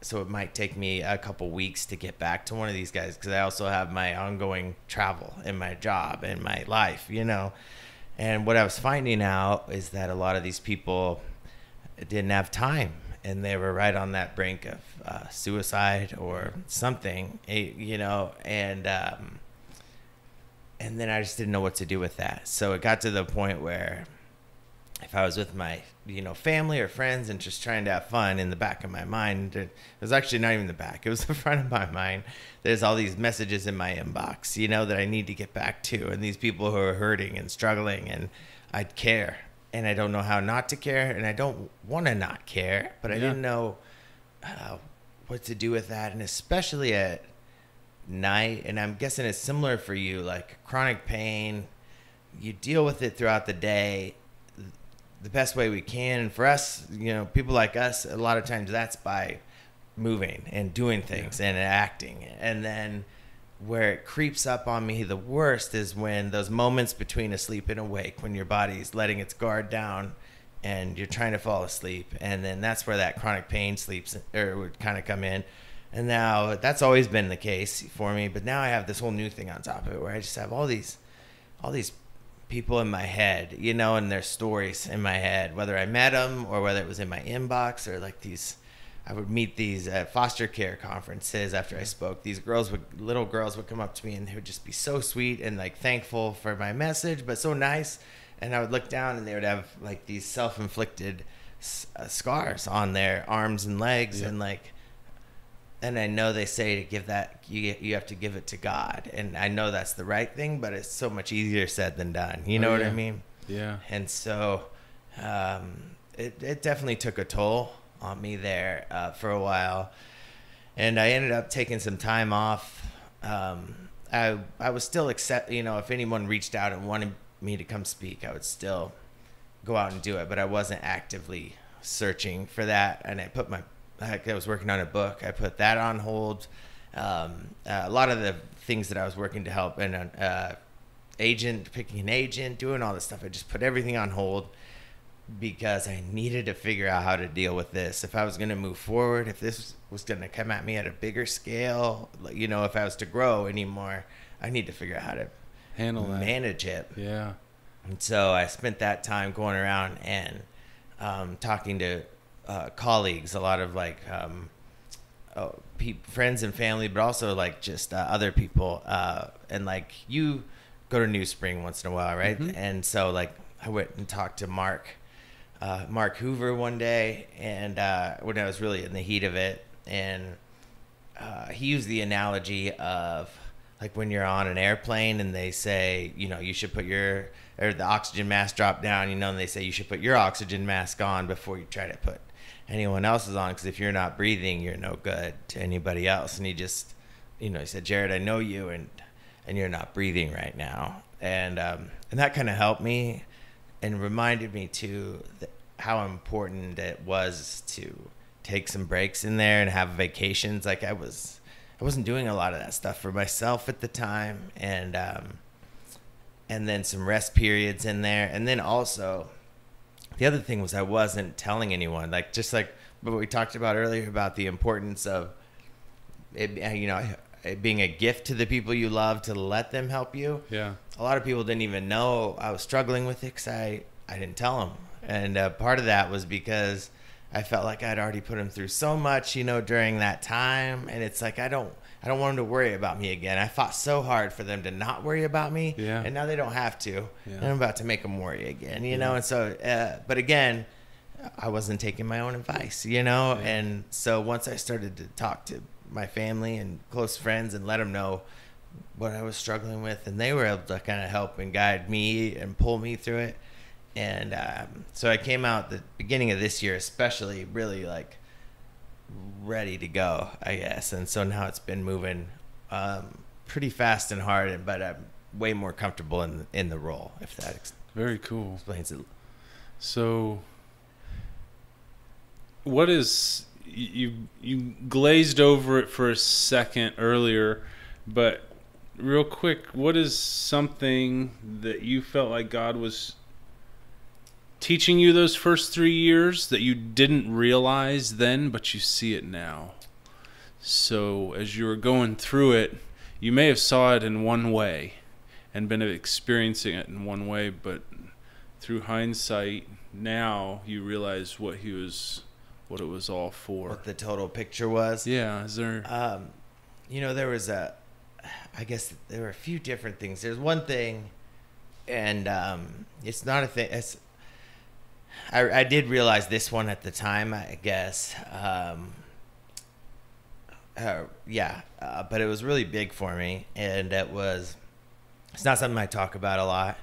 so it might take me a couple weeks to get back to one of these guys, because I also have my ongoing travel and my job and my life, you know. And what I was finding out is that a lot of these people didn't have time, and they were right on that brink of suicide or something, you know, and then I just didn't know what to do with that. So it got to the point where if I was with my, you know, family or friends and just trying to have fun, in the back of my mind, it was actually not even the back, it was the front of my mind, there's all these messages in my inbox, you know, that I need to get back to, and these people who are hurting and struggling, and I'd care. And I don't know how not to care, and I don't want to not care, but I didn't know what to do with that, and especially at night. And I'm guessing it's similar for you, like chronic pain, you deal with it throughout the day the best way we can. And for us, you know, people like us, a lot of times that's by moving and doing things and acting. And then where it creeps up on me the worst is when those moments between asleep and awake, when your body's letting its guard down and you're trying to fall asleep, and then that's where that chronic pain would kind of come in. And now that's always been the case for me, but now I have this whole new thing on top of it, where I just have all these people in my head, you know, and their stories in my head, whether I met them or whether it was in my inbox, or like I would meet these at foster care conferences after I spoke. These little girls would come up to me, and they would just be so sweet and like thankful for my message, but so nice. And I would look down, and they would have like these self-inflicted scars on their arms and legs, and like and I know they say to give that, you have to give it to God, and I know that's the right thing, but it's so much easier said than done. You know what I mean? Yeah. And so it definitely took a toll on me there for a while, and I ended up taking some time off. I was still if anyone reached out and wanted me to come speak, I would still go out and do it, but I wasn't actively searching for that. And I was working on a book. I put that on hold. A lot of the things that I was working to help, and picking an agent, doing all this stuff, I just put everything on hold because I needed to figure out how to deal with this. If I was going to move forward, if this was going to come at me at a bigger scale, if I was to grow anymore, I need to figure out how to manage it. Yeah. And so I spent that time going around and talking to colleagues, a lot of friends and family, but also just other people. And you go to New Spring once in a while, right? Mm-hmm. And so I went and talked to Mark Hoover one day, and when I was really in the heat of it, and he used the analogy of when you're on an airplane and they say, you should put the oxygen mask drop down, and they say you should put your oxygen mask on before you try to put anyone else's on, because if you're not breathing, you're no good to anybody else. And he just, he said, Jared, I know you, and you're not breathing right now. And that kind of helped me and reminded me too how important it was to take some breaks in there and have vacations. I wasn't doing a lot of that stuff for myself at the time, and then some rest periods in there. And then also the other thing was I wasn't telling anyone, just like what we talked about earlier about the importance of it, it being a gift to the people you love to let them help you. Yeah. A lot of people didn't even know I was struggling with it because I didn't tell them. And part of that was because I felt like I'd already put them through so much, during that time. And it's I don't want them to worry about me again. I fought so hard for them to not worry about me. Yeah. And now they don't have to. Yeah. And I'm about to make them worry again, know? And so, but again, I wasn't taking my own advice, Yeah. And so once I started to talk to my family and close friends and let them know what I was struggling with, and they were able to kind of help and guide me and pull me through it. And so I came out the beginning of this year, especially really ready to go, I guess. And so now it's been moving pretty fast and hard, but I'm way more comfortable in the role, if that very cool explains it. So what is, you glazed over it for a second earlier, but real quick, what is something that you felt like God was teaching you those first 3 years that you didn't realize then, but you see it now? So as you were going through it, you may have saw it in one way and been experiencing it in one way, but through hindsight, now you realize what it was all for. What the total picture was. Yeah. Is there? There was I guess there were a few different things. There's one thing, and it's not a thing. I did realize this one at the time, I guess. But it was really big for me, and it's not something I talk about a lot,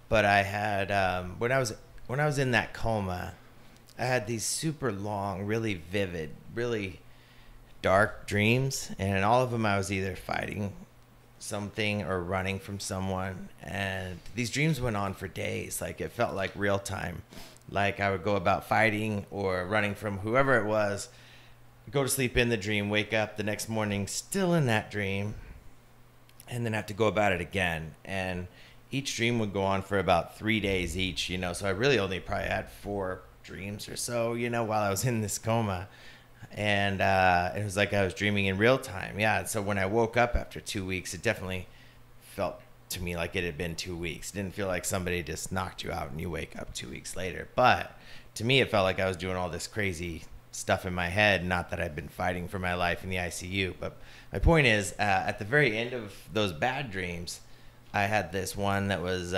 but I had when I was in that coma, I had these super long, really vivid, really dark dreams, and in all of them I was either fighting something or running from someone, and these dreams went on for days. It felt like real time. I would go about fighting or running from whoever it was, go to sleep in the dream, wake up the next morning still in that dream, and then have to go about it again. And each dream would go on for about 3 days each, so I really only probably had 4 dreams or so, while I was in this coma. And it was like I was dreaming in real time. Yeah. So when I woke up after 2 weeks, it definitely felt to me like it had been 2 weeks. It didn't feel like somebody just knocked you out and you wake up 2 weeks later. But to me, it felt like I was doing all this crazy stuff in my head. Not that I've been fighting for my life in the ICU. But my point is, at the very end of those bad dreams, I had this one that was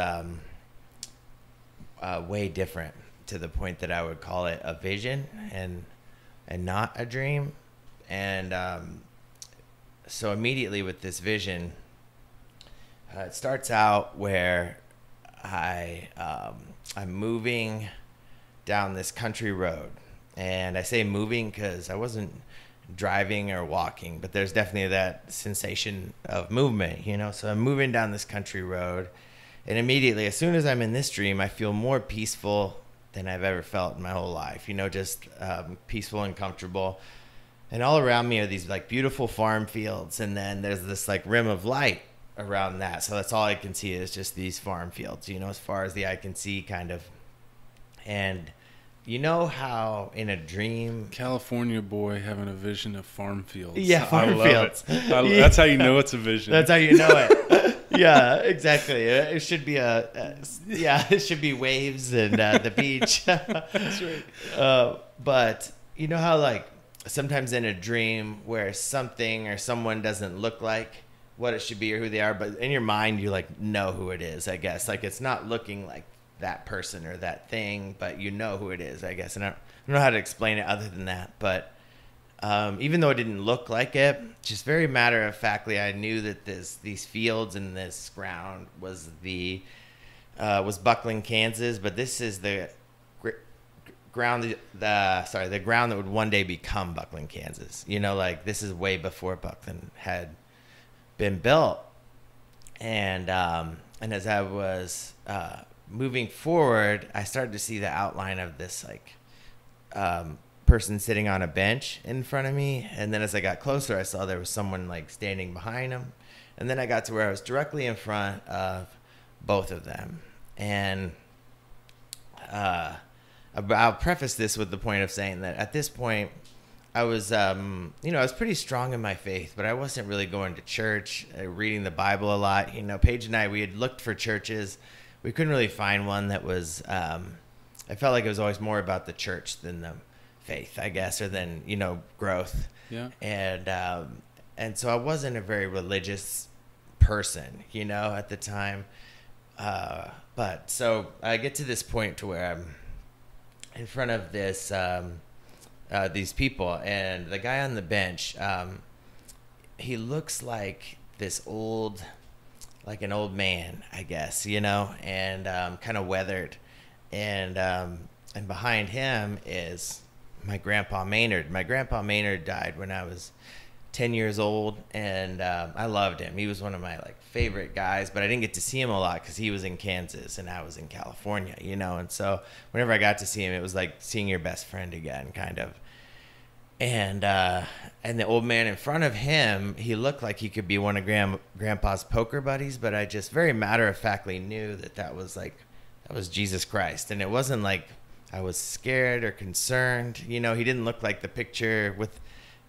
way different, to the point that I would call it a vision and not a dream. And so immediately with this vision, it starts out where I'm moving down this country road. And I say moving because I wasn't driving or walking, but there's definitely that sensation of movement, you know? So I'm moving down this country road, and immediately, as soon as I'm in this dream, I feel more peaceful than I've ever felt in my whole life, you know, just peaceful and comfortable. And all around me are these like beautiful farm fields, and then there's this like rim of light around that. So that's all I can see is just these farm fields, you know, as far as the eye can see, kind of. And you know how in a dream, California boy having a vision of farm fields. yeah, farm fields. That's how you know it's a vision. That's how you know it. Yeah, exactly. It should be it should be waves and the beach. That's right. But you know how like sometimes in a dream where something or someone doesn't look like what it should be or who they are, but in your mind you like know who it is, I guess. Like it's not looking like that person or that thing, but you know who it is, I guess. And I don't know how to explain it other than that, but even though it didn't look like it, just very matter of factly, I knew that these fields and this ground was Buckland, Kansas, but this is the ground, the ground that would one day become Buckland, Kansas. You know, like this is way before Buckland had been built, and as I was moving forward, I started to see the outline of this like person sitting on a bench in front of me. And then as I got closer, I saw there was someone like standing behind him. And then I got to where I was directly in front of both of them. And I'll preface this with the point of saying that at this point, I was, I was pretty strong in my faith, but I wasn't really going to church, reading the Bible a lot. You know, Paige and I, we had looked for churches. We couldn't really find one that was, I felt like it was always more about the church than the faith, I guess, or than, you know, growth. Yeah. And so I wasn't a very religious person, you know, at the time. But so I get to this point to where I'm in front of these people, and the guy on the bench, he looks like an old man, I guess, you know, and kind of weathered, and behind him is my grandpa Maynard. My grandpa Maynard died when I was 10 years old, and I loved him. He was one of my like favorite guys, but I didn't get to see him a lot because he was in Kansas and I was in California, you know. And so whenever I got to see him, it was like seeing your best friend again, kind of. And the old man in front of him, he looked like he could be one of Grandpa's poker buddies, but I just very matter-of-factly knew that was Jesus Christ. And it wasn't like I was scared or concerned. You know, he didn't look like the picture with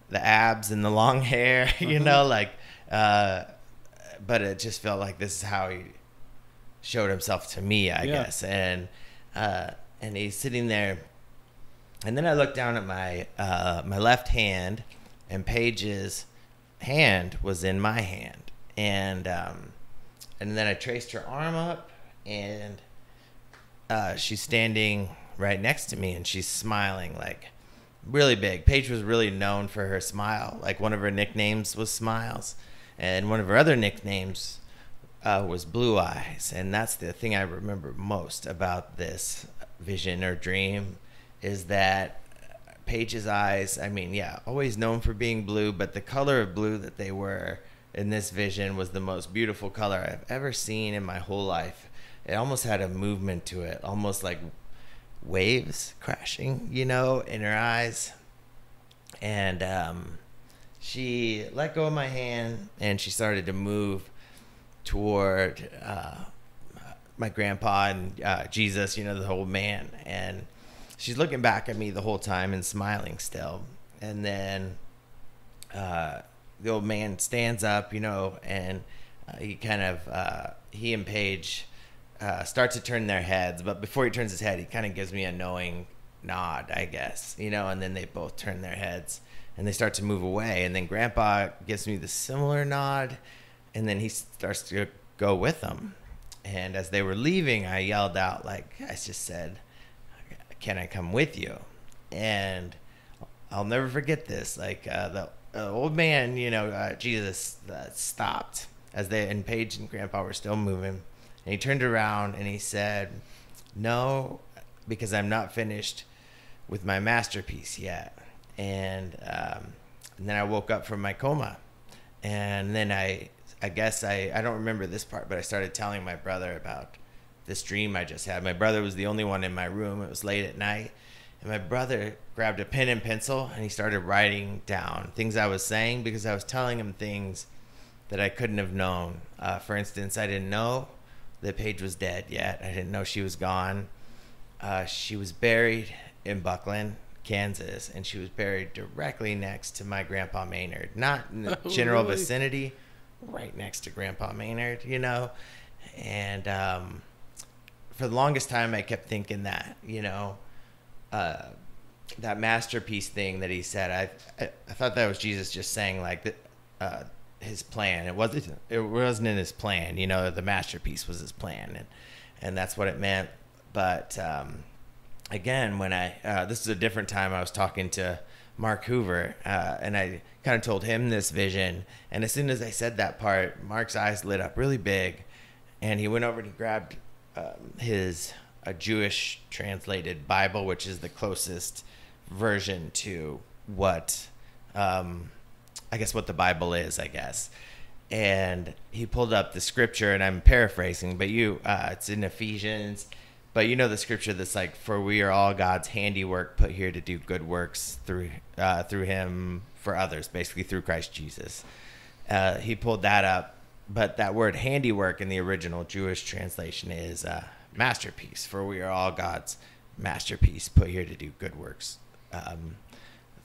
the abs and the long hair, you know, like, but it just felt like this is how he showed himself to me, I guess. And he's sitting there. And then I looked down at my left hand, and Paige's hand was in my hand, and then I traced her arm up, and she's standing right next to me, and she's smiling like really big. Paige was really known for her smile. Like one of her nicknames was Smiles, and one of her other nicknames was Blue Eyes, and that's the thing I remember most about this vision or dream. Is that Paige's eyes, I mean, yeah, always known for being blue, but the color of blue that they were in this vision was the most beautiful color I've ever seen in my whole life. It almost had a movement to it, almost like waves crashing, you know, in her eyes. And she let go of my hand, and she started to move toward my grandpa and Jesus, you know, the whole man. And she's looking back at me the whole time and smiling still. And then the old man stands up, you know, and he and Paige start to turn their heads. But before he turns his head, he kind of gives me a knowing nod, I guess, you know, and then they both turn their heads and they start to move away. And then Grandpa gives me the similar nod, and then he starts to go with them. And as they were leaving, I yelled out, like I just said, "Can I come with you?" And I'll never forget this. Like the old man, Jesus stopped as and Paige and Grandpa were still moving. And he turned around and he said, "No, because I'm not finished with my masterpiece yet." And then I woke up from my coma. And then I guess I don't remember this part, but I started telling my brother about this dream I just had. My brother was the only one in my room. It was late at night. And my brother grabbed a pen and pencil and he started writing down things I was saying, because I was telling him things that I couldn't have known. For instance, I didn't know that Paige was dead yet. I didn't know she was gone. She was buried in Buckland, Kansas, and she was buried directly next to my Grandpa Maynard. Not in the general really? vicinity, right next to Grandpa Maynard, And for the longest time, I kept thinking that, that masterpiece thing that he said. I thought that was Jesus just saying like that, his plan. It wasn't in his plan. The masterpiece was his plan, and that's what it meant. But again, when this is a different time, I was talking to Mark Hoover, and I kind of told him this vision. And as soon as I said that part, Mark's eyes lit up really big, and he went over and he grabbed a Jewish translated Bible, which is the closest version to what what the Bible is, I guess. And he pulled up the scripture, and I'm paraphrasing, but it's in Ephesians. But the scripture that's like, "For we are all God's handiwork, put here to do good works through him for others," basically through Christ Jesus. He pulled that up, but that word handiwork in the original Jewish translation is masterpiece. "For we are all God's masterpiece, put here to do good works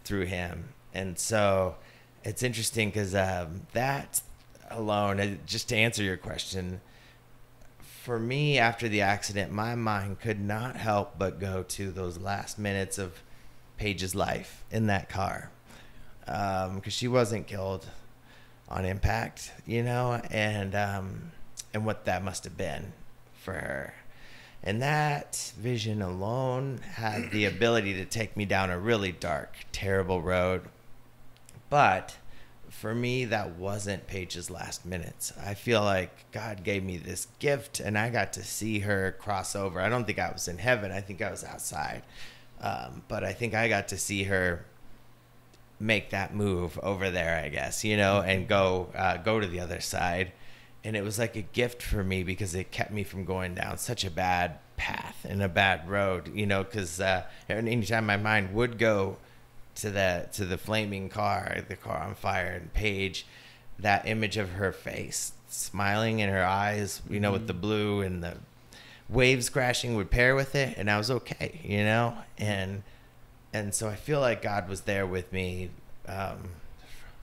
through him." And so it's interesting because that alone, just to answer your question, for me, after the accident, my mind could not help but go to those last minutes of Paige's life in that car, because she wasn't killed on impact, and what that must have been for her. And that vision alone had the ability to take me down a really dark, terrible road. But for me, that wasn't Paige's last minutes. I feel like God gave me this gift, and I got to see her cross over. I don't think I was in heaven. I think I was outside. But I think I got to see her make that move over there, I guess, and go to the other side. And it was like a gift for me, because it kept me from going down such a bad path and a bad road, because anytime my mind would go to the flaming car, the car on fire, and Paige, that image of her face smiling in her eyes, with the blue and the waves crashing would pair with it, and I was okay, and so I feel like God was there with me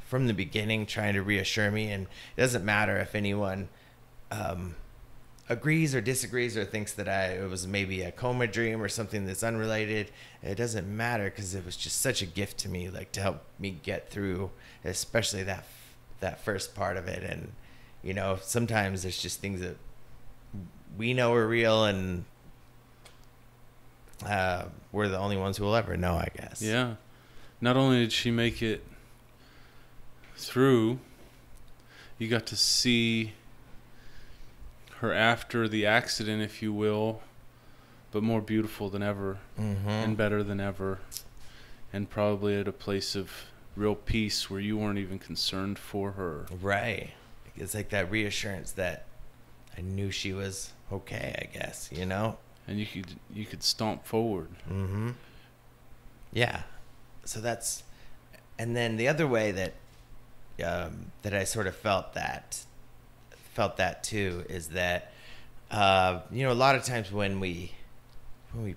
from the beginning, trying to reassure me. And it doesn't matter if anyone agrees or disagrees or thinks that it was maybe a coma dream or something that's unrelated. It doesn't matter, because it was just such a gift to me, like to help me get through, especially that first part of it. And sometimes there's just things that we know are real, and we're the only ones who will ever know, I guess. Yeah. Not only did she make it through, you got to see her after the accident, if you will, but more beautiful than ever, and better than ever, and probably at a place of real peace where you weren't even concerned for her. Right. It's like that reassurance that I knew she was okay, I guess, And you could stomp forward. Yeah. So that's, and then the other way that I sort of felt that too is that a lot of times when we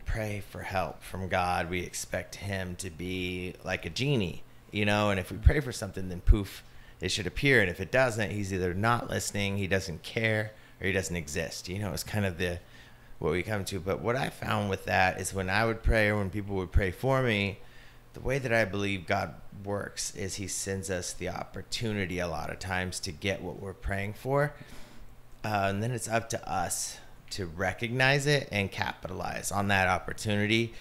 pray for help from God, we expect him to be like a genie, and if we pray for something, then poof, it should appear. And if it doesn't, he's either not listening, he doesn't care, or he doesn't exist. It's kind of what we come to. But what I found with that is when I would pray, or when people would pray for me, the way that I believe God works is he sends us the opportunity a lot of times to get what we're praying for. And then it's up to us to recognize it and capitalize on that opportunity.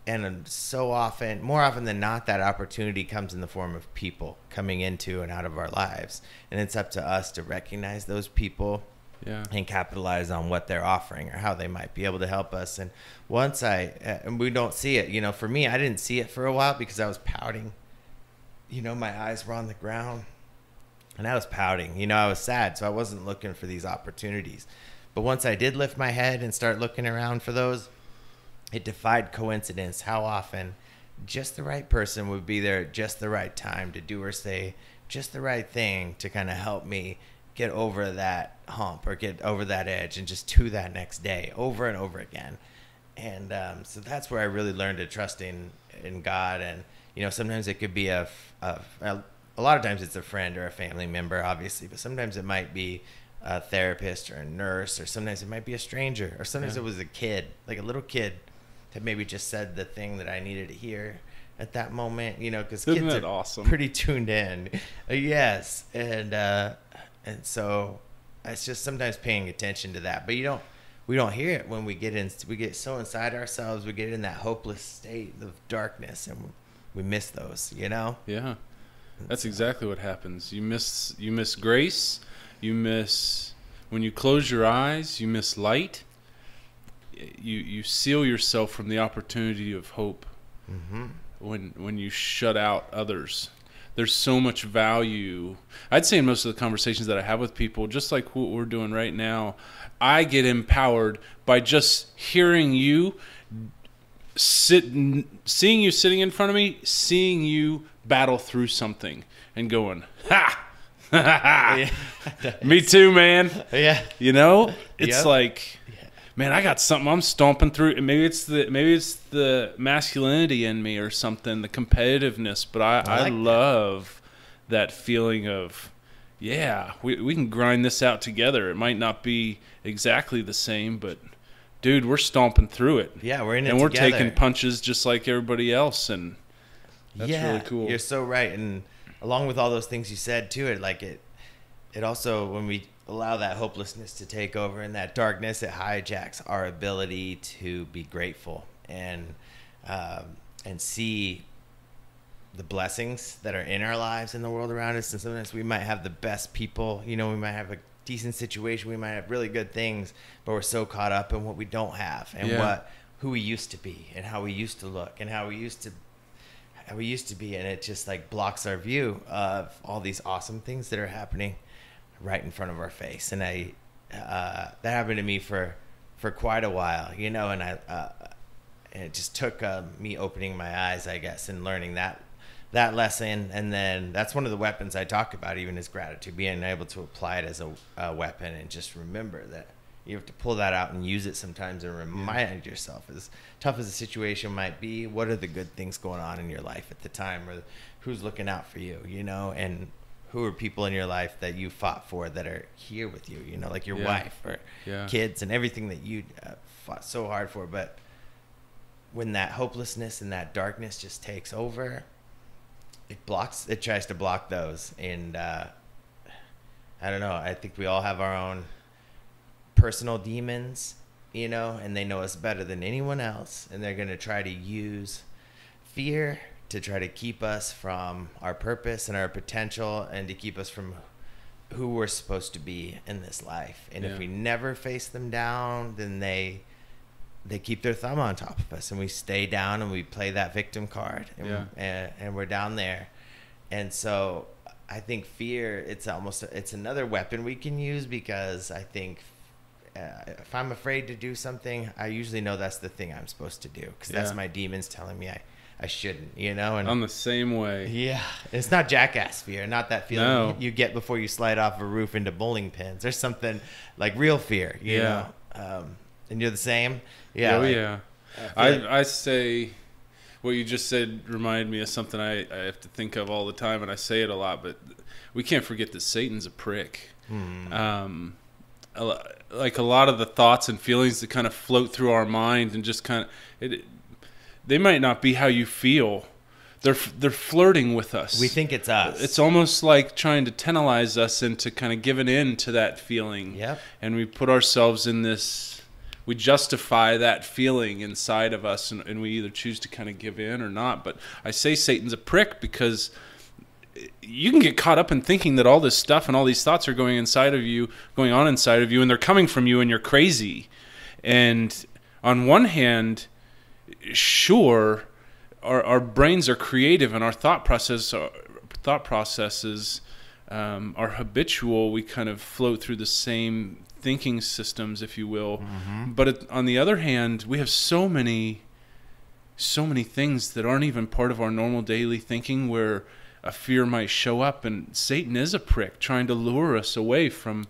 And so often, more often than not, that opportunity comes in the form of people coming into and out of our lives. And it's up to us to recognize those people and capitalize on what they're offering or how they might be able to help us. And once and we don't see it, you know, for me, I didn't see it for a while because I was pouting. You know, my eyes were on the ground and I was pouting. You know, I was sad, so I wasn't looking for these opportunities. But once I did lift my head and start looking around for those, it defied coincidence how often just the right person would be there at just the right time to do or say just the right thing to kind of help me get over that hump or get over that edge and just to that next day over and over again. And so that's where I really learned to trust in God. And, you know, sometimes it could be a lot of times it's a friend or a family member, obviously, but sometimes it might be a therapist or a nurse, or sometimes it might be a stranger, or sometimes it was a kid, like a little kid that maybe just said the thing that I needed to hear at that moment, you know, because kids are awesome? Pretty tuned in. Yes. And so it's just sometimes paying attention to that, but we don't hear it when we get so inside ourselves, we get in that hopeless state of darkness, and we miss those, you know? Yeah. That's exactly what happens. You miss grace. You miss, when you close your eyes, you miss light. You seal yourself from the opportunity of hope. When you shut out others. There's so much value. I'd say in most of the conversations that I have with people, just like what we're doing right now, I get empowered by just hearing you, seeing you sitting in front of me, seeing you battle through something and going, ha! Me too, man. Yeah. You know, it's like, man, I got something I'm stomping through. And maybe it's the masculinity in me or something, the competitiveness. But I love that feeling of, we can grind this out together. It might not be exactly the same, but dude, we're stomping through it. Yeah, we're in it and we're together. taking punches just like everybody else, and that's really cool. You're so right. And along with all those things you said too, it also, when we allow that hopelessness to take over and that darkness, it hijacks our ability to be grateful and see the blessings that are in our lives, in the world around us. And sometimes we might have the best people, you know, we might have a decent situation, we might have really good things, but we're so caught up in what we don't have and who we used to be and how we used to look and how we used to be, and it just like blocks our view of all these awesome things that are happening right in front of our face. And that happened to me for quite a while, you know, and it just took me opening my eyes, I guess, and learning that lesson. And then that's one of the weapons I talk about, even is gratitude, being able to apply it as a weapon, and just remember that you have to pull that out and use it sometimes and remind yourself, as tough as the situation might be, what are the good things going on in your life at the time, or who's looking out for you, you know, and who are people in your life that you fought for that are here with you, you know, like your wife or kids and everything that you fought so hard for. But when that hopelessness and that darkness just takes over, it tries to block those. And I don't know, I think we all have our own personal demons, you know, and they know us better than anyone else, and they're going to try to use fear to try to keep us from our purpose and our potential, and to keep us from who we're supposed to be in this life. And if we never face them down, then they keep their thumb on top of us, and we stay down and we play that victim card, and we're down there. And so I think fear, it's another weapon we can use, because I think if I'm afraid to do something, I usually know that's the thing I'm supposed to do, because that's my demons telling me I shouldn't, you know. And I'm the same way. Yeah. It's not jackass fear, not that feeling you get before you slide off a roof into bowling pins. There's something like real fear, you know. And you're the same? Yeah. I say what you just said reminded me of something I have to think of all the time, and I say it a lot, but we can't forget that Satan's a prick. Like a lot of the thoughts and feelings that kind of float through our mind and just kind of, they might not be how you feel. They're flirting with us. We think it's us. It's almost like trying to tantalize us into kind of giving in to that feeling. Yep. And we put ourselves in this we justify that feeling inside of us, and we either choose to kind of give in or not. But I say Satan's a prick because you can get caught up in thinking that all this stuff and all these thoughts are going on inside of you, and they're coming from you, and you're crazy. And on one hand, sure, our brains are creative, and our thought processes are habitual. We kind of float through the same thinking systems, if you will. Mm-hmm. But on the other hand, we have so many things that aren't even part of our normal daily thinking, where a fear might show up, and Satan is a prick trying to lure us away from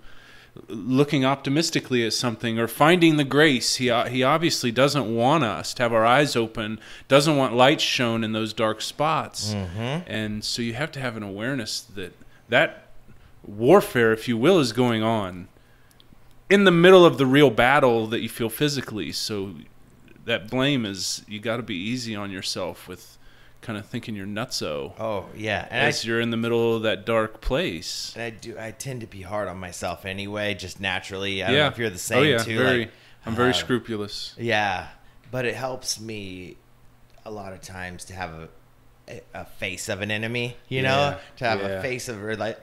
looking optimistically at something or finding the grace. He obviously doesn't want us to have our eyes open, doesn't want light shown in those dark spots. Mm-hmm. And so you have to have an awareness that warfare, if you will, is going on in the middle of the real battle that you feel physically. So that blame is, you got to be easy on yourself with kind of thinking you're nutso. Oh yeah, and you're in the middle of that dark place. And I tend to be hard on myself anyway, just naturally. I don't know if you're the same too. I'm very scrupulous. Yeah, but it helps me a lot of times to have a face of an enemy. You know, to have a face of like.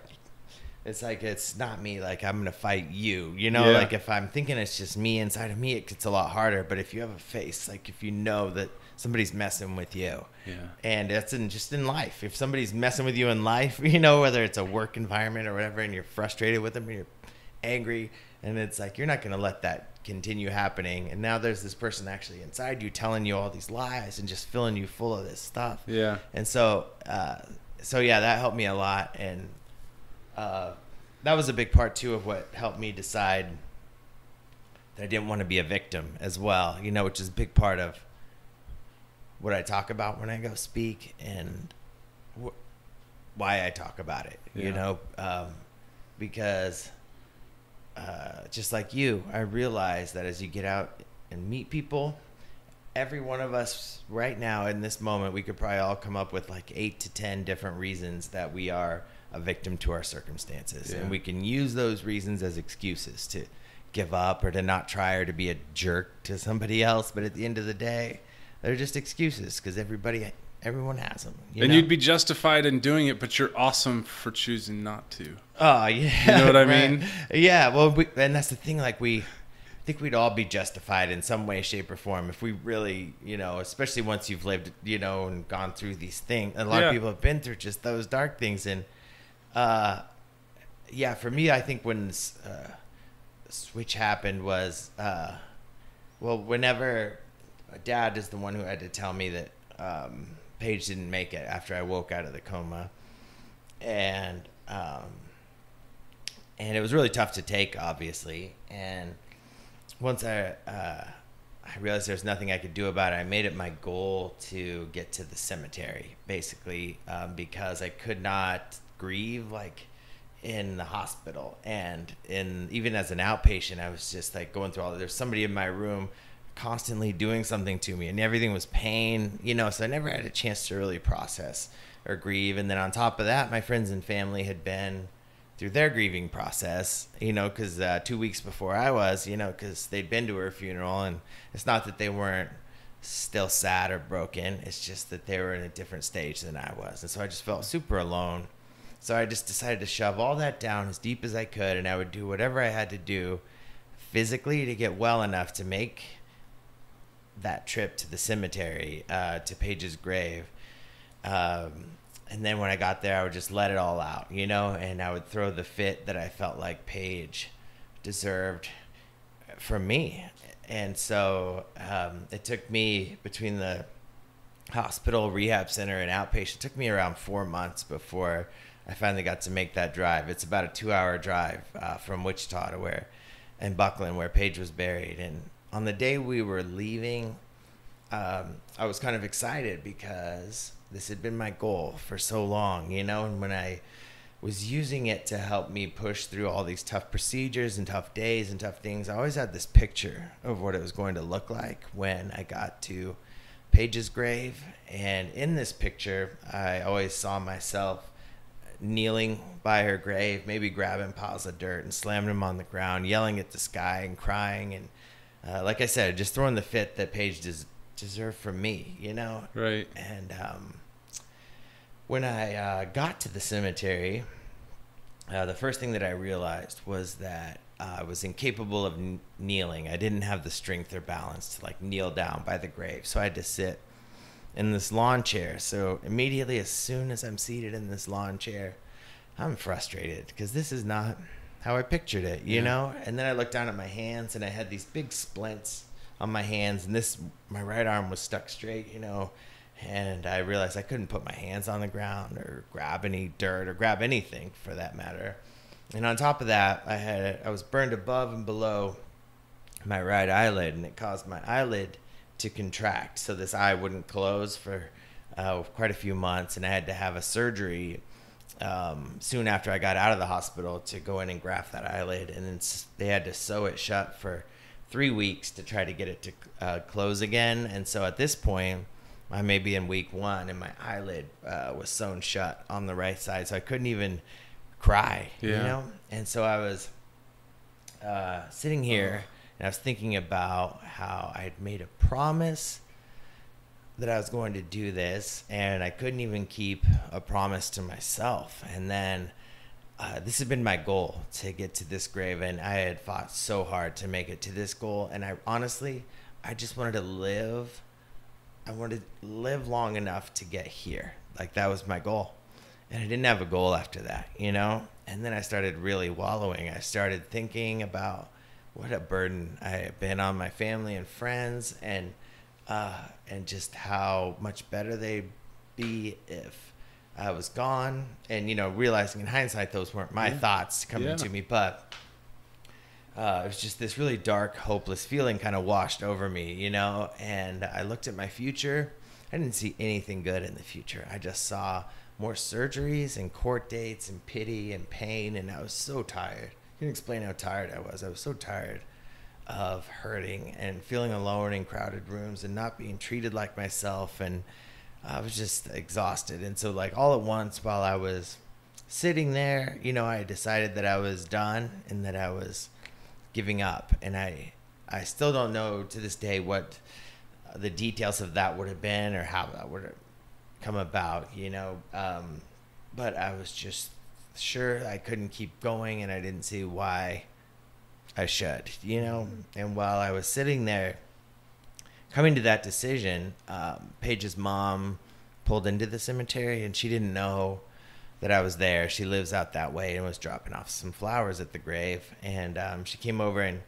It's like, it's not me, like, I'm going to fight you, you know? Like, if I'm thinking it's just me inside of me, it gets a lot harder. But if you have a face, like, if you know that somebody's messing with you, and that's just in life. If somebody's messing with you in life, you know, whether it's a work environment or whatever, and you're frustrated with them, and you're angry, and it's like, you're not going to let that continue happening. And now there's this person actually inside you telling you all these lies and just filling you full of this stuff. Yeah. And so that helped me a lot. And that was a big part too of what helped me decide that I didn't want to be a victim as well, you know, which is a big part of what I talk about when I go speak, and why I talk about it, you know, because just like you, I realize that as you get out and meet people, every one of us right now in this moment, we could probably all come up with like 8 to 10 different reasons that we are a victim to our circumstances. And we can use those reasons as excuses to give up or to not try or to be a jerk to somebody else. But at the end of the day, they're just excuses, because everyone has them. And you'd be justified in doing it, but you're awesome for choosing not to. Oh, yeah. You know what I mean? Yeah. Well, and that's the thing. Like, I think we'd all be justified in some way, shape, or form if we really, you know, especially once you've lived, you know, and gone through these things. A lot of people have been through just those dark things. And for me, I think when the switch happened was, whenever Dad is the one who had to tell me that Paige didn't make it after I woke out of the coma, and it was really tough to take, obviously. And once I realized there's nothing I could do about it, I made it my goal to get to the cemetery, basically, because I could not grieve like in the hospital, and even as an outpatient, I was just like going through there's somebody in my room constantly doing something to me, and everything was pain, you know, so I never had a chance to really process or grieve. And then on top of that, my friends and family had been through their grieving process, you know, because 2 weeks before I was, you know, because they'd been to her funeral. And it's not that they weren't still sad or broken, it's just that they were in a different stage than I was. And so I just felt super alone. So I just decided to shove all that down as deep as I could, and I would do whatever I had to do physically to get well enough to make that trip to the cemetery, to Paige's grave. And then when I got there, I would just let it all out, you know, and I would throw the fit that I felt like Paige deserved from me. And so it took me, between the hospital, rehab center, and outpatient, it took me around 4 months before I finally got to make that drive. It's about a 2-hour drive from Wichita to and Buckland, where Paige was buried. And on the day we were leaving, I was kind of excited because this had been my goal for so long, you know, and when I was using it to help me push through all these tough procedures and tough days and tough things, I always had this picture of what it was going to look like when I got to Paige's grave. And in this picture, I always saw myself kneeling by her grave, maybe grabbing piles of dirt and slamming them on the ground, yelling at the sky and crying. And like I said, just throwing the fit that Paige deserved from me, you know? Right. And when I got to the cemetery, the first thing that I realized was that I was incapable of kneeling. I didn't have the strength or balance to like kneel down by the grave. So I had to sit in this lawn chair. So immediately, as soon as I'm seated in this lawn chair, I'm frustrated because this is not how I pictured it, you know? And then I looked down at my hands and I had these big splints on my hands, and my right arm was stuck straight, you know? And I realized I couldn't put my hands on the ground or grab any dirt or grab anything for that matter. And on top of that, I was burned above and below my right eyelid, and it caused my eyelid to contract. So this eye wouldn't close for quite a few months, and I had to have a surgery soon after I got out of the hospital to go in and graft that eyelid. And then they had to sew it shut for 3 weeks to try to get it to close again. And so at this point, I may be in week 1, and my eyelid was sewn shut on the right side, so I couldn't even cry, you know? And so I was sitting here, and I was thinking about how I had made a promise that I was going to do this, and I couldn't even keep a promise to myself. And then this has been my goal, to get to this grave, and I had fought so hard to make it to this goal. And I just wanted to live. I wanted to live long enough to get here. Like, that was my goal. And I didn't have a goal after that, you know? And then I started really wallowing. I started thinking about what a burden I had been on my family and friends, and just how much better they'd be if I was gone. And, you know, realizing in hindsight, those weren't my thoughts coming to me, but it was just this really dark, hopeless feeling kind of washed over me, you know? And I looked at my future. I didn't see anything good in the future. I just saw more surgeries and court dates and pity and pain, and I was so tired. I can't explain how tired I was. I was so tired of hurting and feeling alone in crowded rooms and not being treated like myself, and I was just exhausted. And so, like, all at once, while I was sitting there, you know, I decided that I was done and that I was giving up. And I still don't know to this day what the details of that would have been or how that would have come about, you know. But I was just sure I couldn't keep going, and I didn't see why I should, you know. And while I was sitting there coming to that decision, Paige's mom pulled into the cemetery, and she didn't know that I was there. She lives out that way, and was dropping off some flowers at the grave. And she came over and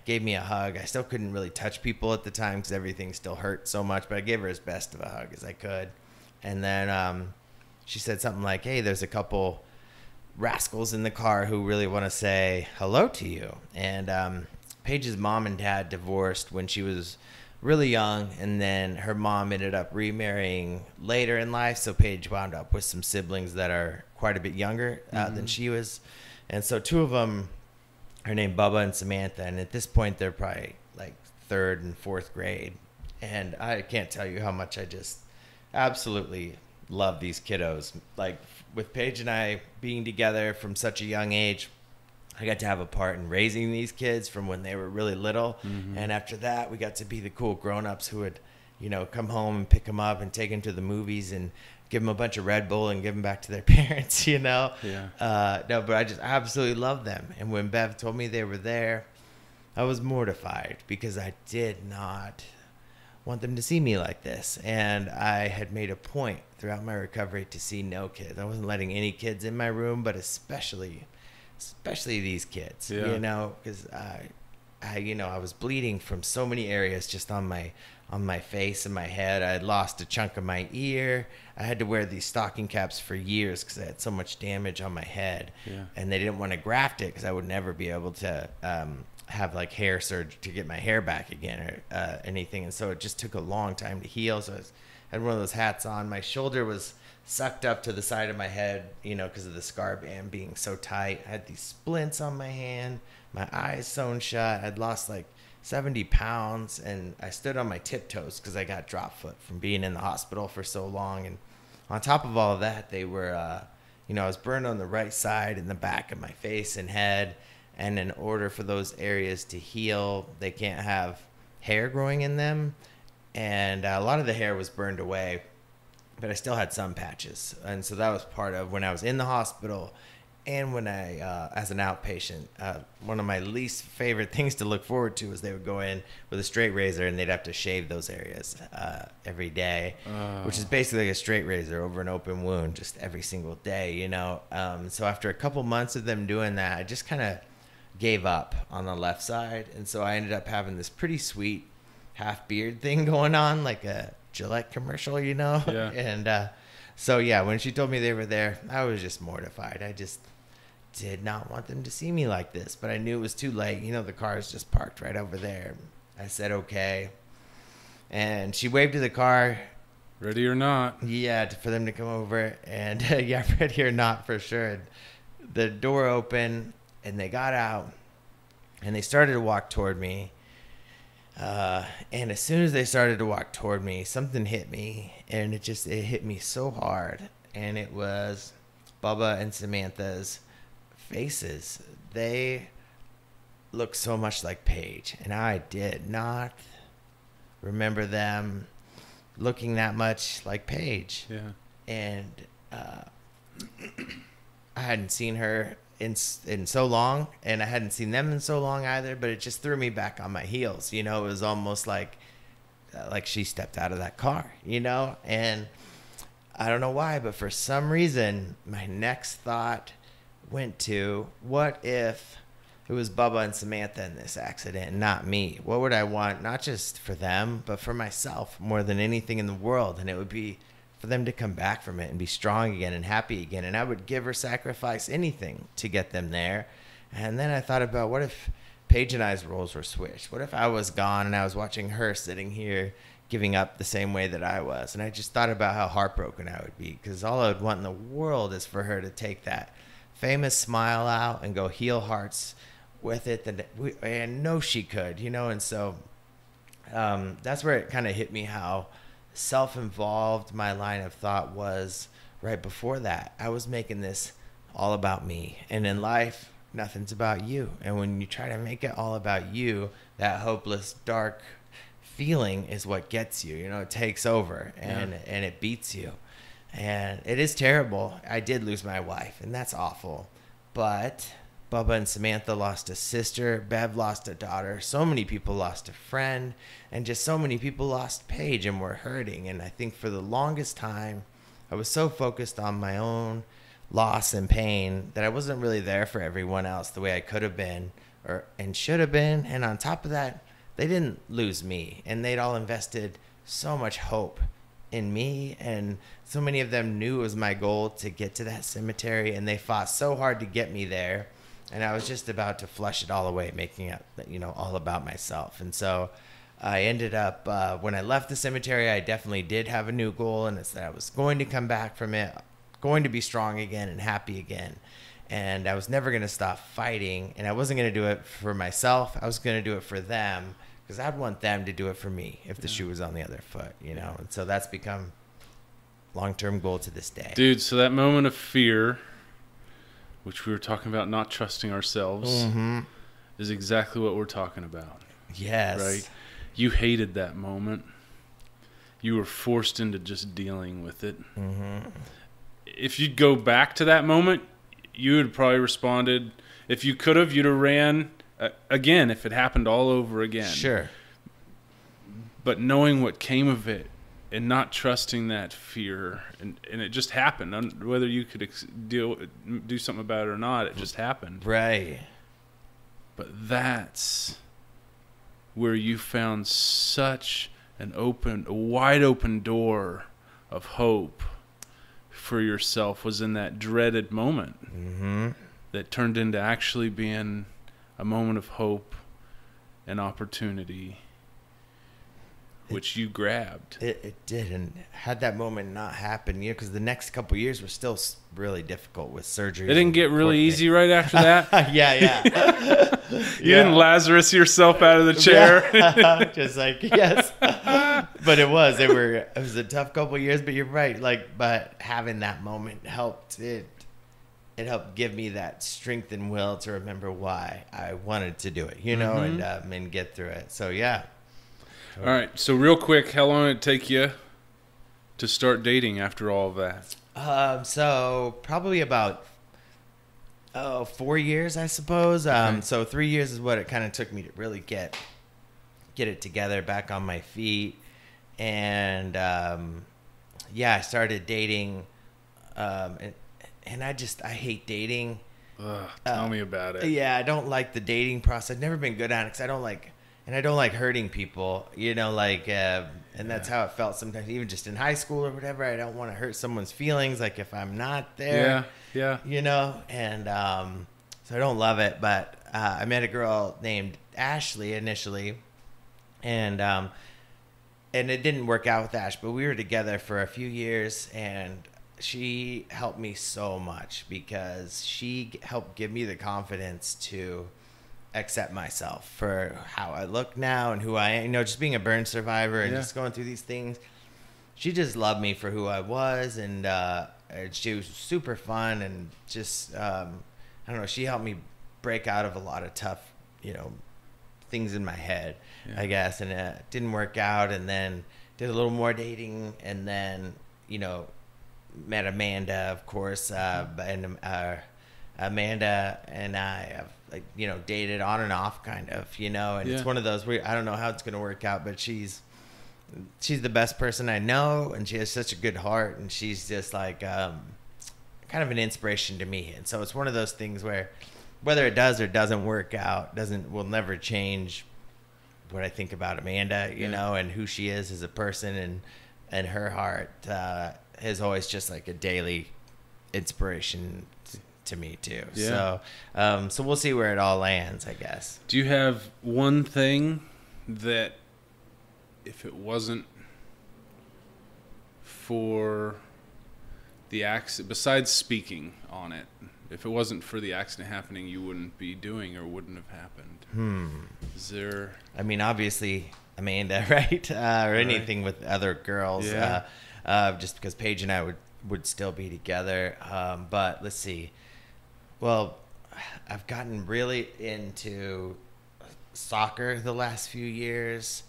gave me a hug. I still couldn't really touch people at the time because everything still hurt so much, but I gave her as best of a hug as I could. And then she said something like, "Hey, there's a couple rascals in the car who really want to say hello to you." And Paige's mom and dad divorced when she was really young, and then her mom ended up remarrying later in life, so Paige wound up with some siblings that are quite a bit younger than she was. And so two of them are named Bubba and Samantha, and at this point they're probably like 3rd and 4th grade. And I can't tell you how much I just absolutely love these kiddos. Like, with Paige and I being together from such a young age, I got to have a part in raising these kids from when they were really little. And after that, we got to be the cool grown-ups who would, you know, come home and pick them up and take them to the movies and give them a bunch of Red Bull and give them back to their parents, you know? No, but I just absolutely love them. And when Bev told me they were there, I was mortified because I did not want them to see me like this. And I had made a point throughout my recovery to see no kids. I wasn't letting any kids in my room, but especially these kids, you know, because I was bleeding from so many areas just on my face and my head. I had lost a chunk of my ear. I had to wear these stocking caps for years because I had so much damage on my head. And they didn't want to graft it because I would never be able to have like hair surgery to get my hair back again or anything. And so it just took a long time to heal. So I had one of those hats on. My shoulder was sucked up to the side of my head, you know, because of the scar band being so tight. I had these splints on my hand, my eyes sewn shut. I'd lost like 70 pounds, and I stood on my tiptoes because I got drop foot from being in the hospital for so long. And on top of all of that, they were, I was burned on the right side in the back of my face and head. And in order for those areas to heal, they can't have hair growing in them. And a lot of the hair was burned away, but I still had some patches. And so that was part of when I was in the hospital and when I, as an outpatient, one of my least favorite things to look forward to is they would go in with a straight razor and they'd have to shave those areas every day, which is basically like a straight razor over an open wound just every single day, you know. So after a couple months of them doing that, I just kind of gave up on the left side. And so I ended up having this pretty sweet half beard thing going on, like a Gillette commercial, you know? Yeah. And so, yeah, when she told me they were there, I was just mortified. I just did not want them to see me like this, but I knew it was too late. You know, the car is just parked right over there. I said, okay. And she waved to the car. Ready or not. Yeah, for them to come over. And yeah, ready or not for sure. And the door opened and they got out and they started to walk toward me. And as soon as they started to walk toward me, something hit me, and it hit me so hard. And it was Bubba and Samantha's faces. They looked so much like Paige, and I did not remember them looking that much like Paige. Yeah. And I hadn't seen her in so long, and I hadn't seen them in so long either, but it just threw me back on my heels. You know, it was almost like she stepped out of that car, you know. And I don't know why, but for some reason my next thought went to, what if it was Bubba and Samantha in this accident, not me? What would I want, not just for them, but for myself more than anything in the world? And it would be for them to come back from it and be strong again and happy again. And I would give or sacrifice anything to get them there. And then I thought about, what if Paige and I's roles were switched? What if I was gone and I was watching her sitting here giving up the same way that I was? And I just thought about how heartbroken I would be, because all I would want in the world is for her to take that famous smile out and go heal hearts with it. I know she could, you know. And so that's where it kind of hit me how self-involved my line of thought was right before that. I was making this all about me, and in life nothing's about you. And when you try to make it all about you, that hopeless dark feeling is what gets you, you know. It takes over and it beats you, and it is terrible. I did lose my wife, and that's awful, but Bubba and Samantha lost a sister. Bev lost a daughter. So many people lost a friend. And just so many people lost Paige and were hurting. And I think for the longest time, I was so focused on my own loss and pain that I wasn't really there for everyone else the way I could have been and should have been. And on top of that, they didn't lose me. And they'd all invested so much hope in me. And so many of them knew it was my goal to get to that cemetery. And they fought so hard to get me there. And I was just about to flush it all away, making it, you know, all about myself. And so I ended up, when I left the cemetery, I definitely did have a new goal, and it's that I was going to come back from it, going to be strong again and happy again. And I was never going to stop fighting, and I wasn't going to do it for myself. I was going to do it for them, because I'd want them to do it for me if the shoe was on the other foot, you know. And so that's become long-term goal to this day. Dude, so that moment of fear, which we were talking about not trusting ourselves, is exactly what we're talking about. Yes. Right? You hated that moment. You were forced into just dealing with it. If you'd go back to that moment, you would probably responded. If you could have, you'd have ran again if it happened all over again. Sure. But knowing what came of it and not trusting that fear, and it just happened. Whether you could do something about it or not, it just happened. Right. But that's where you found such a wide open door of hope for yourself, was in that dreaded moment that turned into actually being a moment of hope and opportunity, which you grabbed. It did. And had that moment not happened, you know, because the next couple of years were still really difficult with surgery. It didn't get really easy right after that. Yeah. You didn't Lazarus yourself out of the chair. Just like, yes. But it was a tough couple of years, but you're right. Like, but having that moment helped it it helped give me that strength and will to remember why I wanted to do it, you know, and get through it. So yeah. All right. So real quick, how long did it take you to start dating after all of that? So probably about 4 years, I suppose. So 3 years is what it kind of took me to really get it together, back on my feet. And yeah, I started dating, and I hate dating. Ugh, tell me about it. Yeah, I don't like the dating process. I've never been good at it because I don't like hurting people, you know, like, and that's how it felt sometimes, even just in high school or whatever. I don't want to hurt someone's feelings, like if I'm not there, you know, and so I don't love it. But I met a girl named Ashley initially, and it didn't work out with Ash, but we were together for a few years, and she helped me so much because she helped give me the confidence to accept myself for how I look now and who I am, you know, just being a burn survivor and just going through these things. She just loved me for who I was, and she was super fun, and just I don't know, she helped me break out of a lot of tough, you know, things in my head, I guess. And it didn't work out, and then did a little more dating, and then, you know, met Amanda, of course, and Amanda and I have, like, you know, dated on and off kind of, you know, and it's one of those where I don't know how it's going to work out, but she's the best person I know, and she has such a good heart, and she's just like kind of an inspiration to me. And so it's one of those things where whether it does or doesn't work out will never change what I think about Amanda, you know, and who she is as a person, and her heart is always just like a daily inspiration to me too. So so we'll see where it all lands, I guess. Do you have one thing that, if it wasn't for the accident, besides speaking on it, if it wasn't for the accident happening, you wouldn't be doing or wouldn't have happened? Is there... I mean, obviously Amanda, right? Or anything with other girls. Just because Paige and I would still be together. But let's see. Well, I've gotten really into soccer the last few years.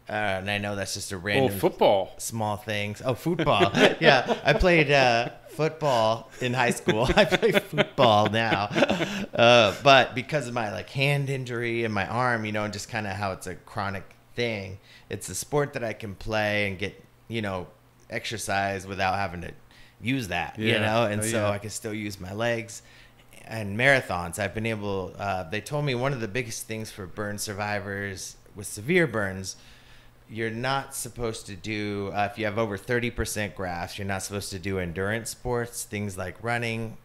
And I know that's just a random football, small things. Oh, football. Yeah, I played football in high school. I play football now, but because of my like hand injury and my arm, you know, and just kind of how it's a chronic thing, it's a sport that I can play and get, you know, exercise without having to use that, you know, and so I can still use my legs. And marathons, I've been able. They told me one of the biggest things for burn survivors with severe burns, you're not supposed to do, if you have over 30% grafts, you're not supposed to do endurance sports, things like running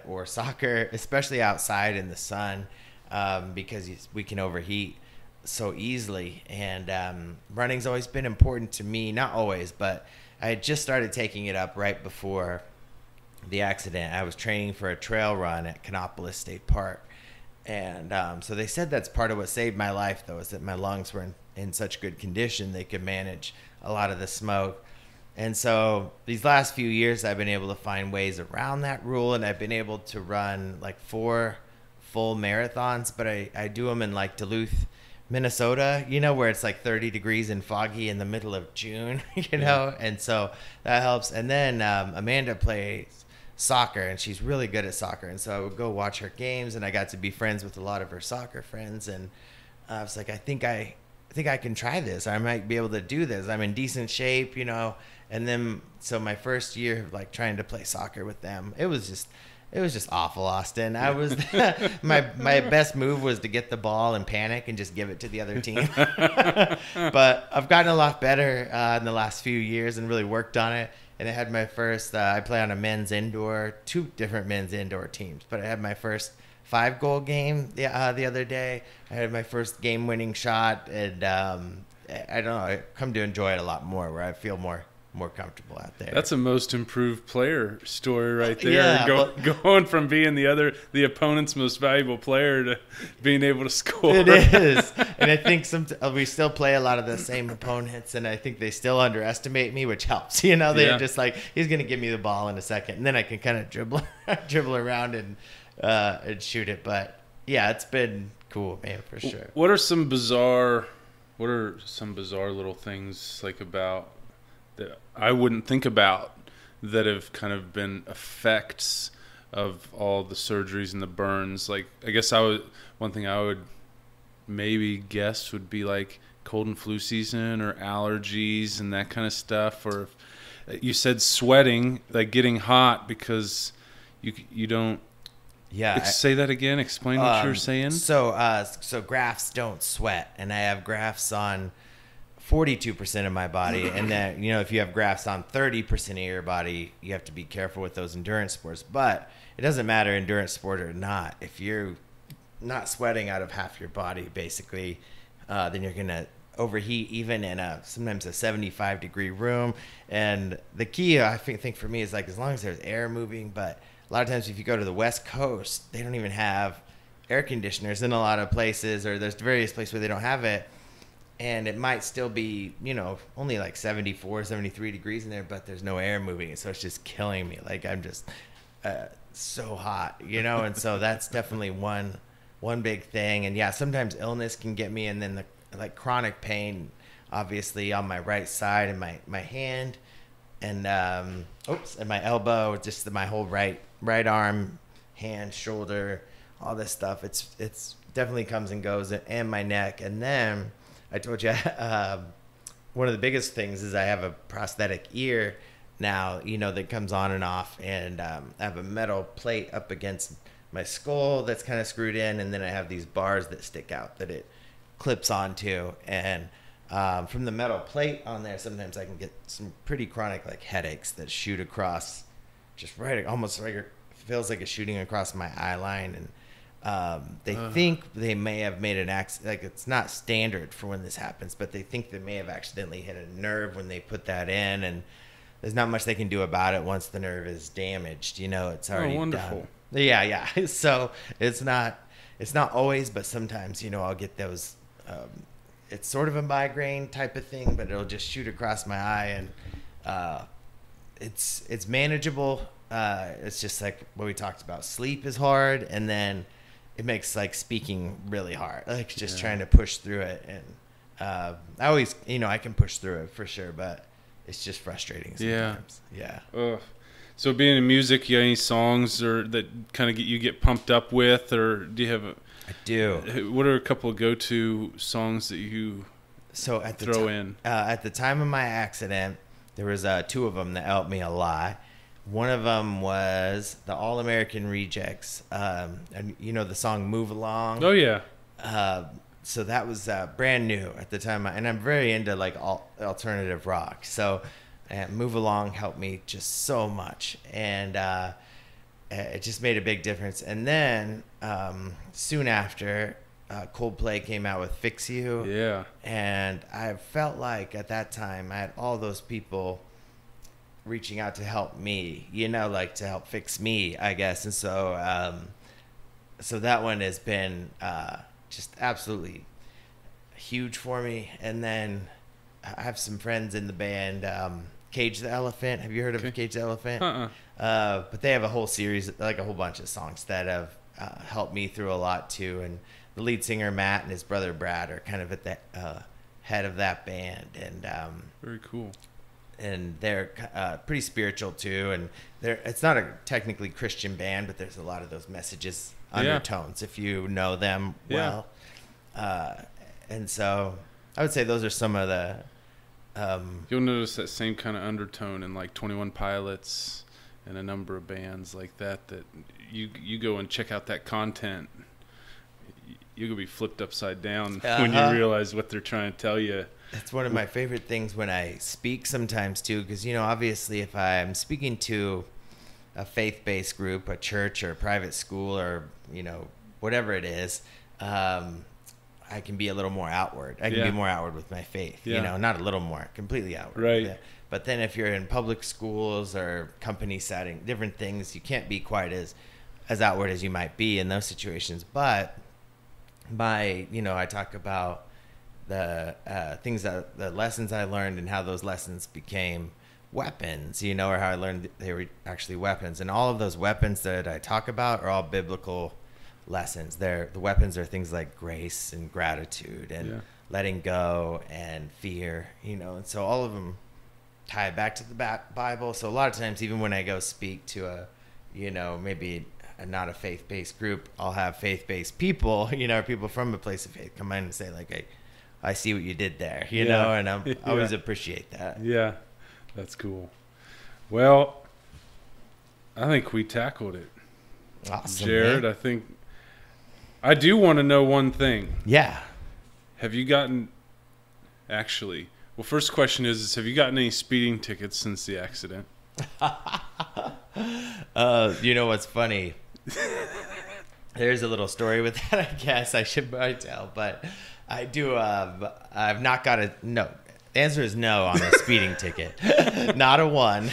or soccer, especially outside in the sun, because we can overheat so easily. And running's always been important to me, not always, but I had just started taking it up right before the accident. I was training for a trail run at Canopolis State Park. And so they said that's part of what saved my life, though, is that my lungs were in such good condition they could manage a lot of the smoke. And so these last few years I've been able to find ways around that rule, and I've been able to run like 4 full marathons, but I do them in like Duluth, Minnesota, you know, where it's like 30 degrees and foggy in the middle of June, you know, and so that helps. And then Amanda plays soccer, and she's really good at soccer, and so I would go watch her games, and I got to be friends with a lot of her soccer friends, and I was like, I think I can try this. I might be able to do this. I'm in decent shape, you know. And then so my first year of like trying to play soccer with them, it was just awful, Austin. I was my best move was to get the ball and panic and just give it to the other team. But I've gotten a lot better in the last few years and really worked on it. And I had my first, I play on a men's indoor, 2 different men's indoor teams, but I had my first 5-goal game the other day. I had my first game-winning shot, and I don't know, I come to enjoy it a lot more, where I feel more more comfortable out there. That's a most improved player story right there. Yeah, Going from being the opponent's most valuable player to being able to score. It is. And I think we still play a lot of the same opponents, and I think they still underestimate me, which helps. They're just like, he's going to give me the ball in a second, and then I can kind of dribble around and shoot it. But yeah, it's been cool, man, for sure. What are some bizarre little things like about that I wouldn't think about that have kind of been effects of all the surgeries and the burns? Like, I guess one thing I would maybe guess would be like cold and flu season or allergies and that kind of stuff. Or you said sweating, like getting hot because you don't. Yeah. Say that again. Explain what you're saying. So grafts don't sweat, and I have grafts on 42% of my body, and then if you have grafts on 30% of your body, you have to be careful with those endurance sports. But it doesn't matter endurance sport or not. If you're not sweating out of half your body, basically, then you're gonna overheat even in sometimes a 75-degree room. And the key, I think for me, is like as long as there's air moving. But a lot of times, if you go to the West Coast, they don't even have air conditioners in a lot of places, or there's various places where they don't have it. And it might still be, only like 74, 73 degrees in there, but there's no air moving. So it's just killing me. Like I'm just so hot, And so that's definitely one big thing. And yeah, sometimes illness can get me. And then the chronic pain, obviously on my right side and my hand and, and my elbow, just my whole right arm, hand, shoulder, all this stuff. It's definitely comes and goes, and my neck. And then I told you, one of the biggest things is I have a prosthetic ear now, that comes on and off, and I have a metal plate up against my skull that's kind of screwed in, and then I have these bars that stick out that it clips onto, and from the metal plate on there, sometimes I can get some pretty chronic like headaches that shoot across, just right, almost like it feels like it's shooting across my eye line, and they think they may have made an accident. Like it's not standard for when this happens, but they think they may have accidentally hit a nerve when they put that in, and there's not much they can do about it once the nerve is damaged. It's already wonderful. done. Yeah. So it's not always, but sometimes I'll get those. It's sort of a migraine type of thing, but it'll just shoot across my eye, and it's manageable. It's just like what we talked about. Sleep is hard, and then it makes like speaking really hard, like just trying to push through it. And I always, I can push through it for sure, but it's just frustrating sometimes. Yeah. So being in music, you got any songs that kind of get pumped up with, or do you have I do. What are a couple of go-to songs that you throw in? At the time of my accident, there was two of them that helped me a lot. One of them was the All American Rejects, and the song "Move Along." Oh yeah. So that was brand new at the time, and I'm very into like alternative rock. So, "Move Along" helped me just so much, and it just made a big difference. And then soon after, Coldplay came out with "Fix You." Yeah. And I felt like at that time I had all those people reaching out to help me, like to help fix me, I guess. And so so that one has been just absolutely huge for me. And then I have some friends in the band, Cage the Elephant. Have you heard of Cage the Elephant? But they have a whole series, like a whole bunch of songs that have helped me through a lot too. And the lead singer Matt and his brother Brad are kind of at the head of that band, and very cool. And they're pretty spiritual too, and it's not a technically Christian band, but there's a lot of those messages, undertones, if you know them well. And so I would say those are some of the you'll notice that same kind of undertone in like 21 Pilots and a number of bands like that you go and check out that content, you're gonna be flipped upside down when you realize what they're trying to tell you. That's one of my favorite things when I speak sometimes too, because obviously if I'm speaking to a faith-based group, a church or a private school, or whatever it is, I can be a little more outward. I can be more outward with my faith. Not a little more, completely outward. Right. But then if you're in public schools or company setting, different things, you can't be quite as outward as you might be in those situations. But I talk about the the lessons I learned and how those lessons became weapons, or how I learned they were actually weapons. And all of those weapons that I talk about are all biblical lessons. The weapons are things like grace and gratitude and letting go and fear, and so all of them tie back to the Bible. So a lot of times, even when I go speak to maybe not a faith-based group, I'll have faith-based people, or people from a place of faith come in and say like, hey, I see what you did there, and I always appreciate that. Yeah, that's cool. Well, I think we tackled it. Awesome, Jared, man. I think I do want to know one thing. Yeah. Have you gotten, actually, well, first question is have you gotten any speeding tickets since the accident? You know what's funny? There's a little story with that, I guess I should probably tell, but I do. I've not got a no. The answer is no on the speeding ticket. Not a one.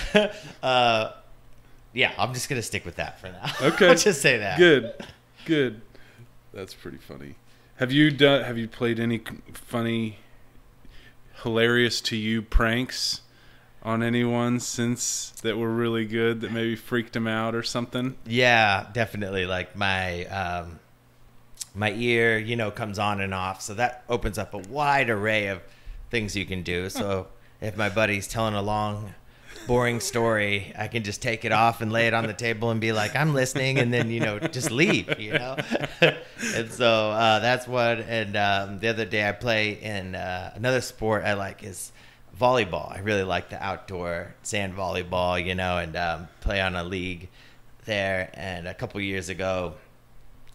Yeah, I'm just gonna stick with that for now. Okay, I'll just say that. Good. That's pretty funny. Have you played any funny, hilarious to you pranks on anyone since that were really good that maybe freaked them out or something? Yeah, definitely. Like my ear, comes on and off, so that opens up a wide array of things you can do. So if my buddy's telling a long, boring story, I can just take it off and lay it on the table and be like, I'm listening, and then just leave. And so that's one. And the other day I play in another sport I like is volleyball. I really like the outdoor sand volleyball, and play on a league there. And a couple years ago,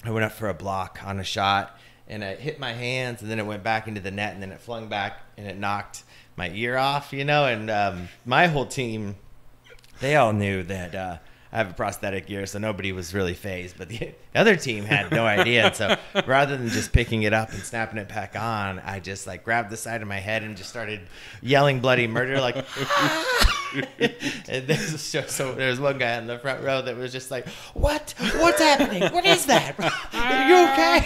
I went up for a block on a shot, and I hit my hands, and then it went back into the net, and then it flung back, and it knocked my ear off, and my whole team, they all knew that I have a prosthetic ear, so nobody was really fazed, but the other team had no idea. And so rather than just picking it up and snapping it back on, I just like grabbed the side of my head and just started yelling bloody murder, like and so there was one guy in the front row that was just like, what's happening, what is that, are you okay?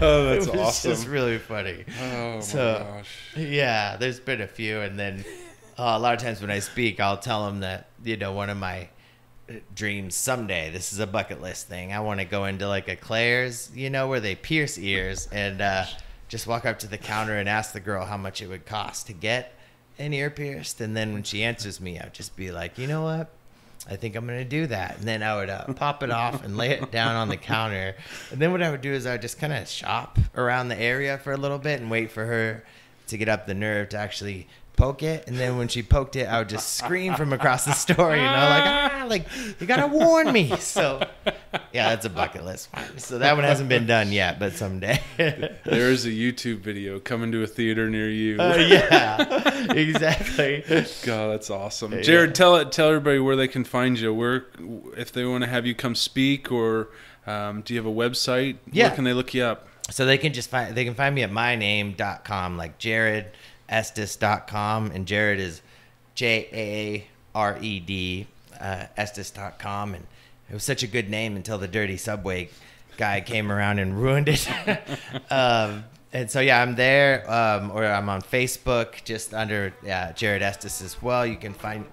Oh, that's it was awesome. Just really funny. Oh, so, my gosh. Yeah, there's been a few. And then a lot of times when I speak, I'll tell them that, one of my dreams someday, this is a bucket list thing, I want to go into like a Claire's, where they pierce ears, and just walk up to the counter and ask the girl how much it would cost to get an ear pierced. And then when she answers me, I'd just be like, you know what? I think I'm going to do that. And then I would pop it off and lay it down on the counter. And then what I would do is I would just kind of shop around the area for a little bit and wait for her to get up the nerve to actually poke it. And then when she poked it, I would just scream from across the store, like you got to warn me. So yeah, that's a bucket list one. So that one hasn't been done yet, but someday. There's a YouTube video coming to a theater near you. Yeah, exactly. God, that's awesome. Jared, tell everybody where they can find you. Where, if they want to have you come speak, or do you have a website? Yeah. Where can they look you up? So they can find me at myname.com, like JaredEstes.com, and Jared is Jared, Estes.com, and it was such a good name until the dirty Subway guy came around and ruined it. And so yeah, I'm there, or I'm on Facebook just under Jared Estes as well. You can find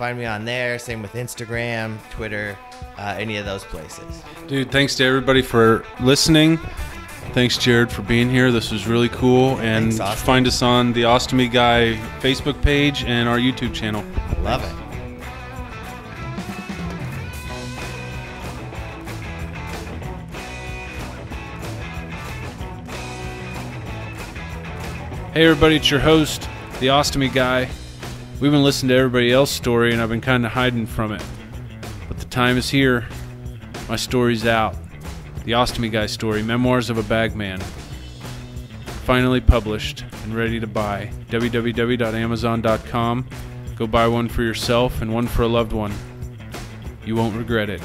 me on there. Same with Instagram, Twitter, any of those places. Dude, thanks to everybody for listening. Thanks, Jared, for being here. This was really cool. And Thanks, find us on the Ostomy Guy Facebook page and our YouTube channel. Love it. Hey, everybody, it's your host, the Ostomy Guy. We've been listening to everybody else's story, and I've been kind of hiding from it. But the time is here. My story's out. The Ostomy Guy story, Memoirs of a Bagman. Finally published and ready to buy. www.amazon.com. Go buy one for yourself and one for a loved one. You won't regret it.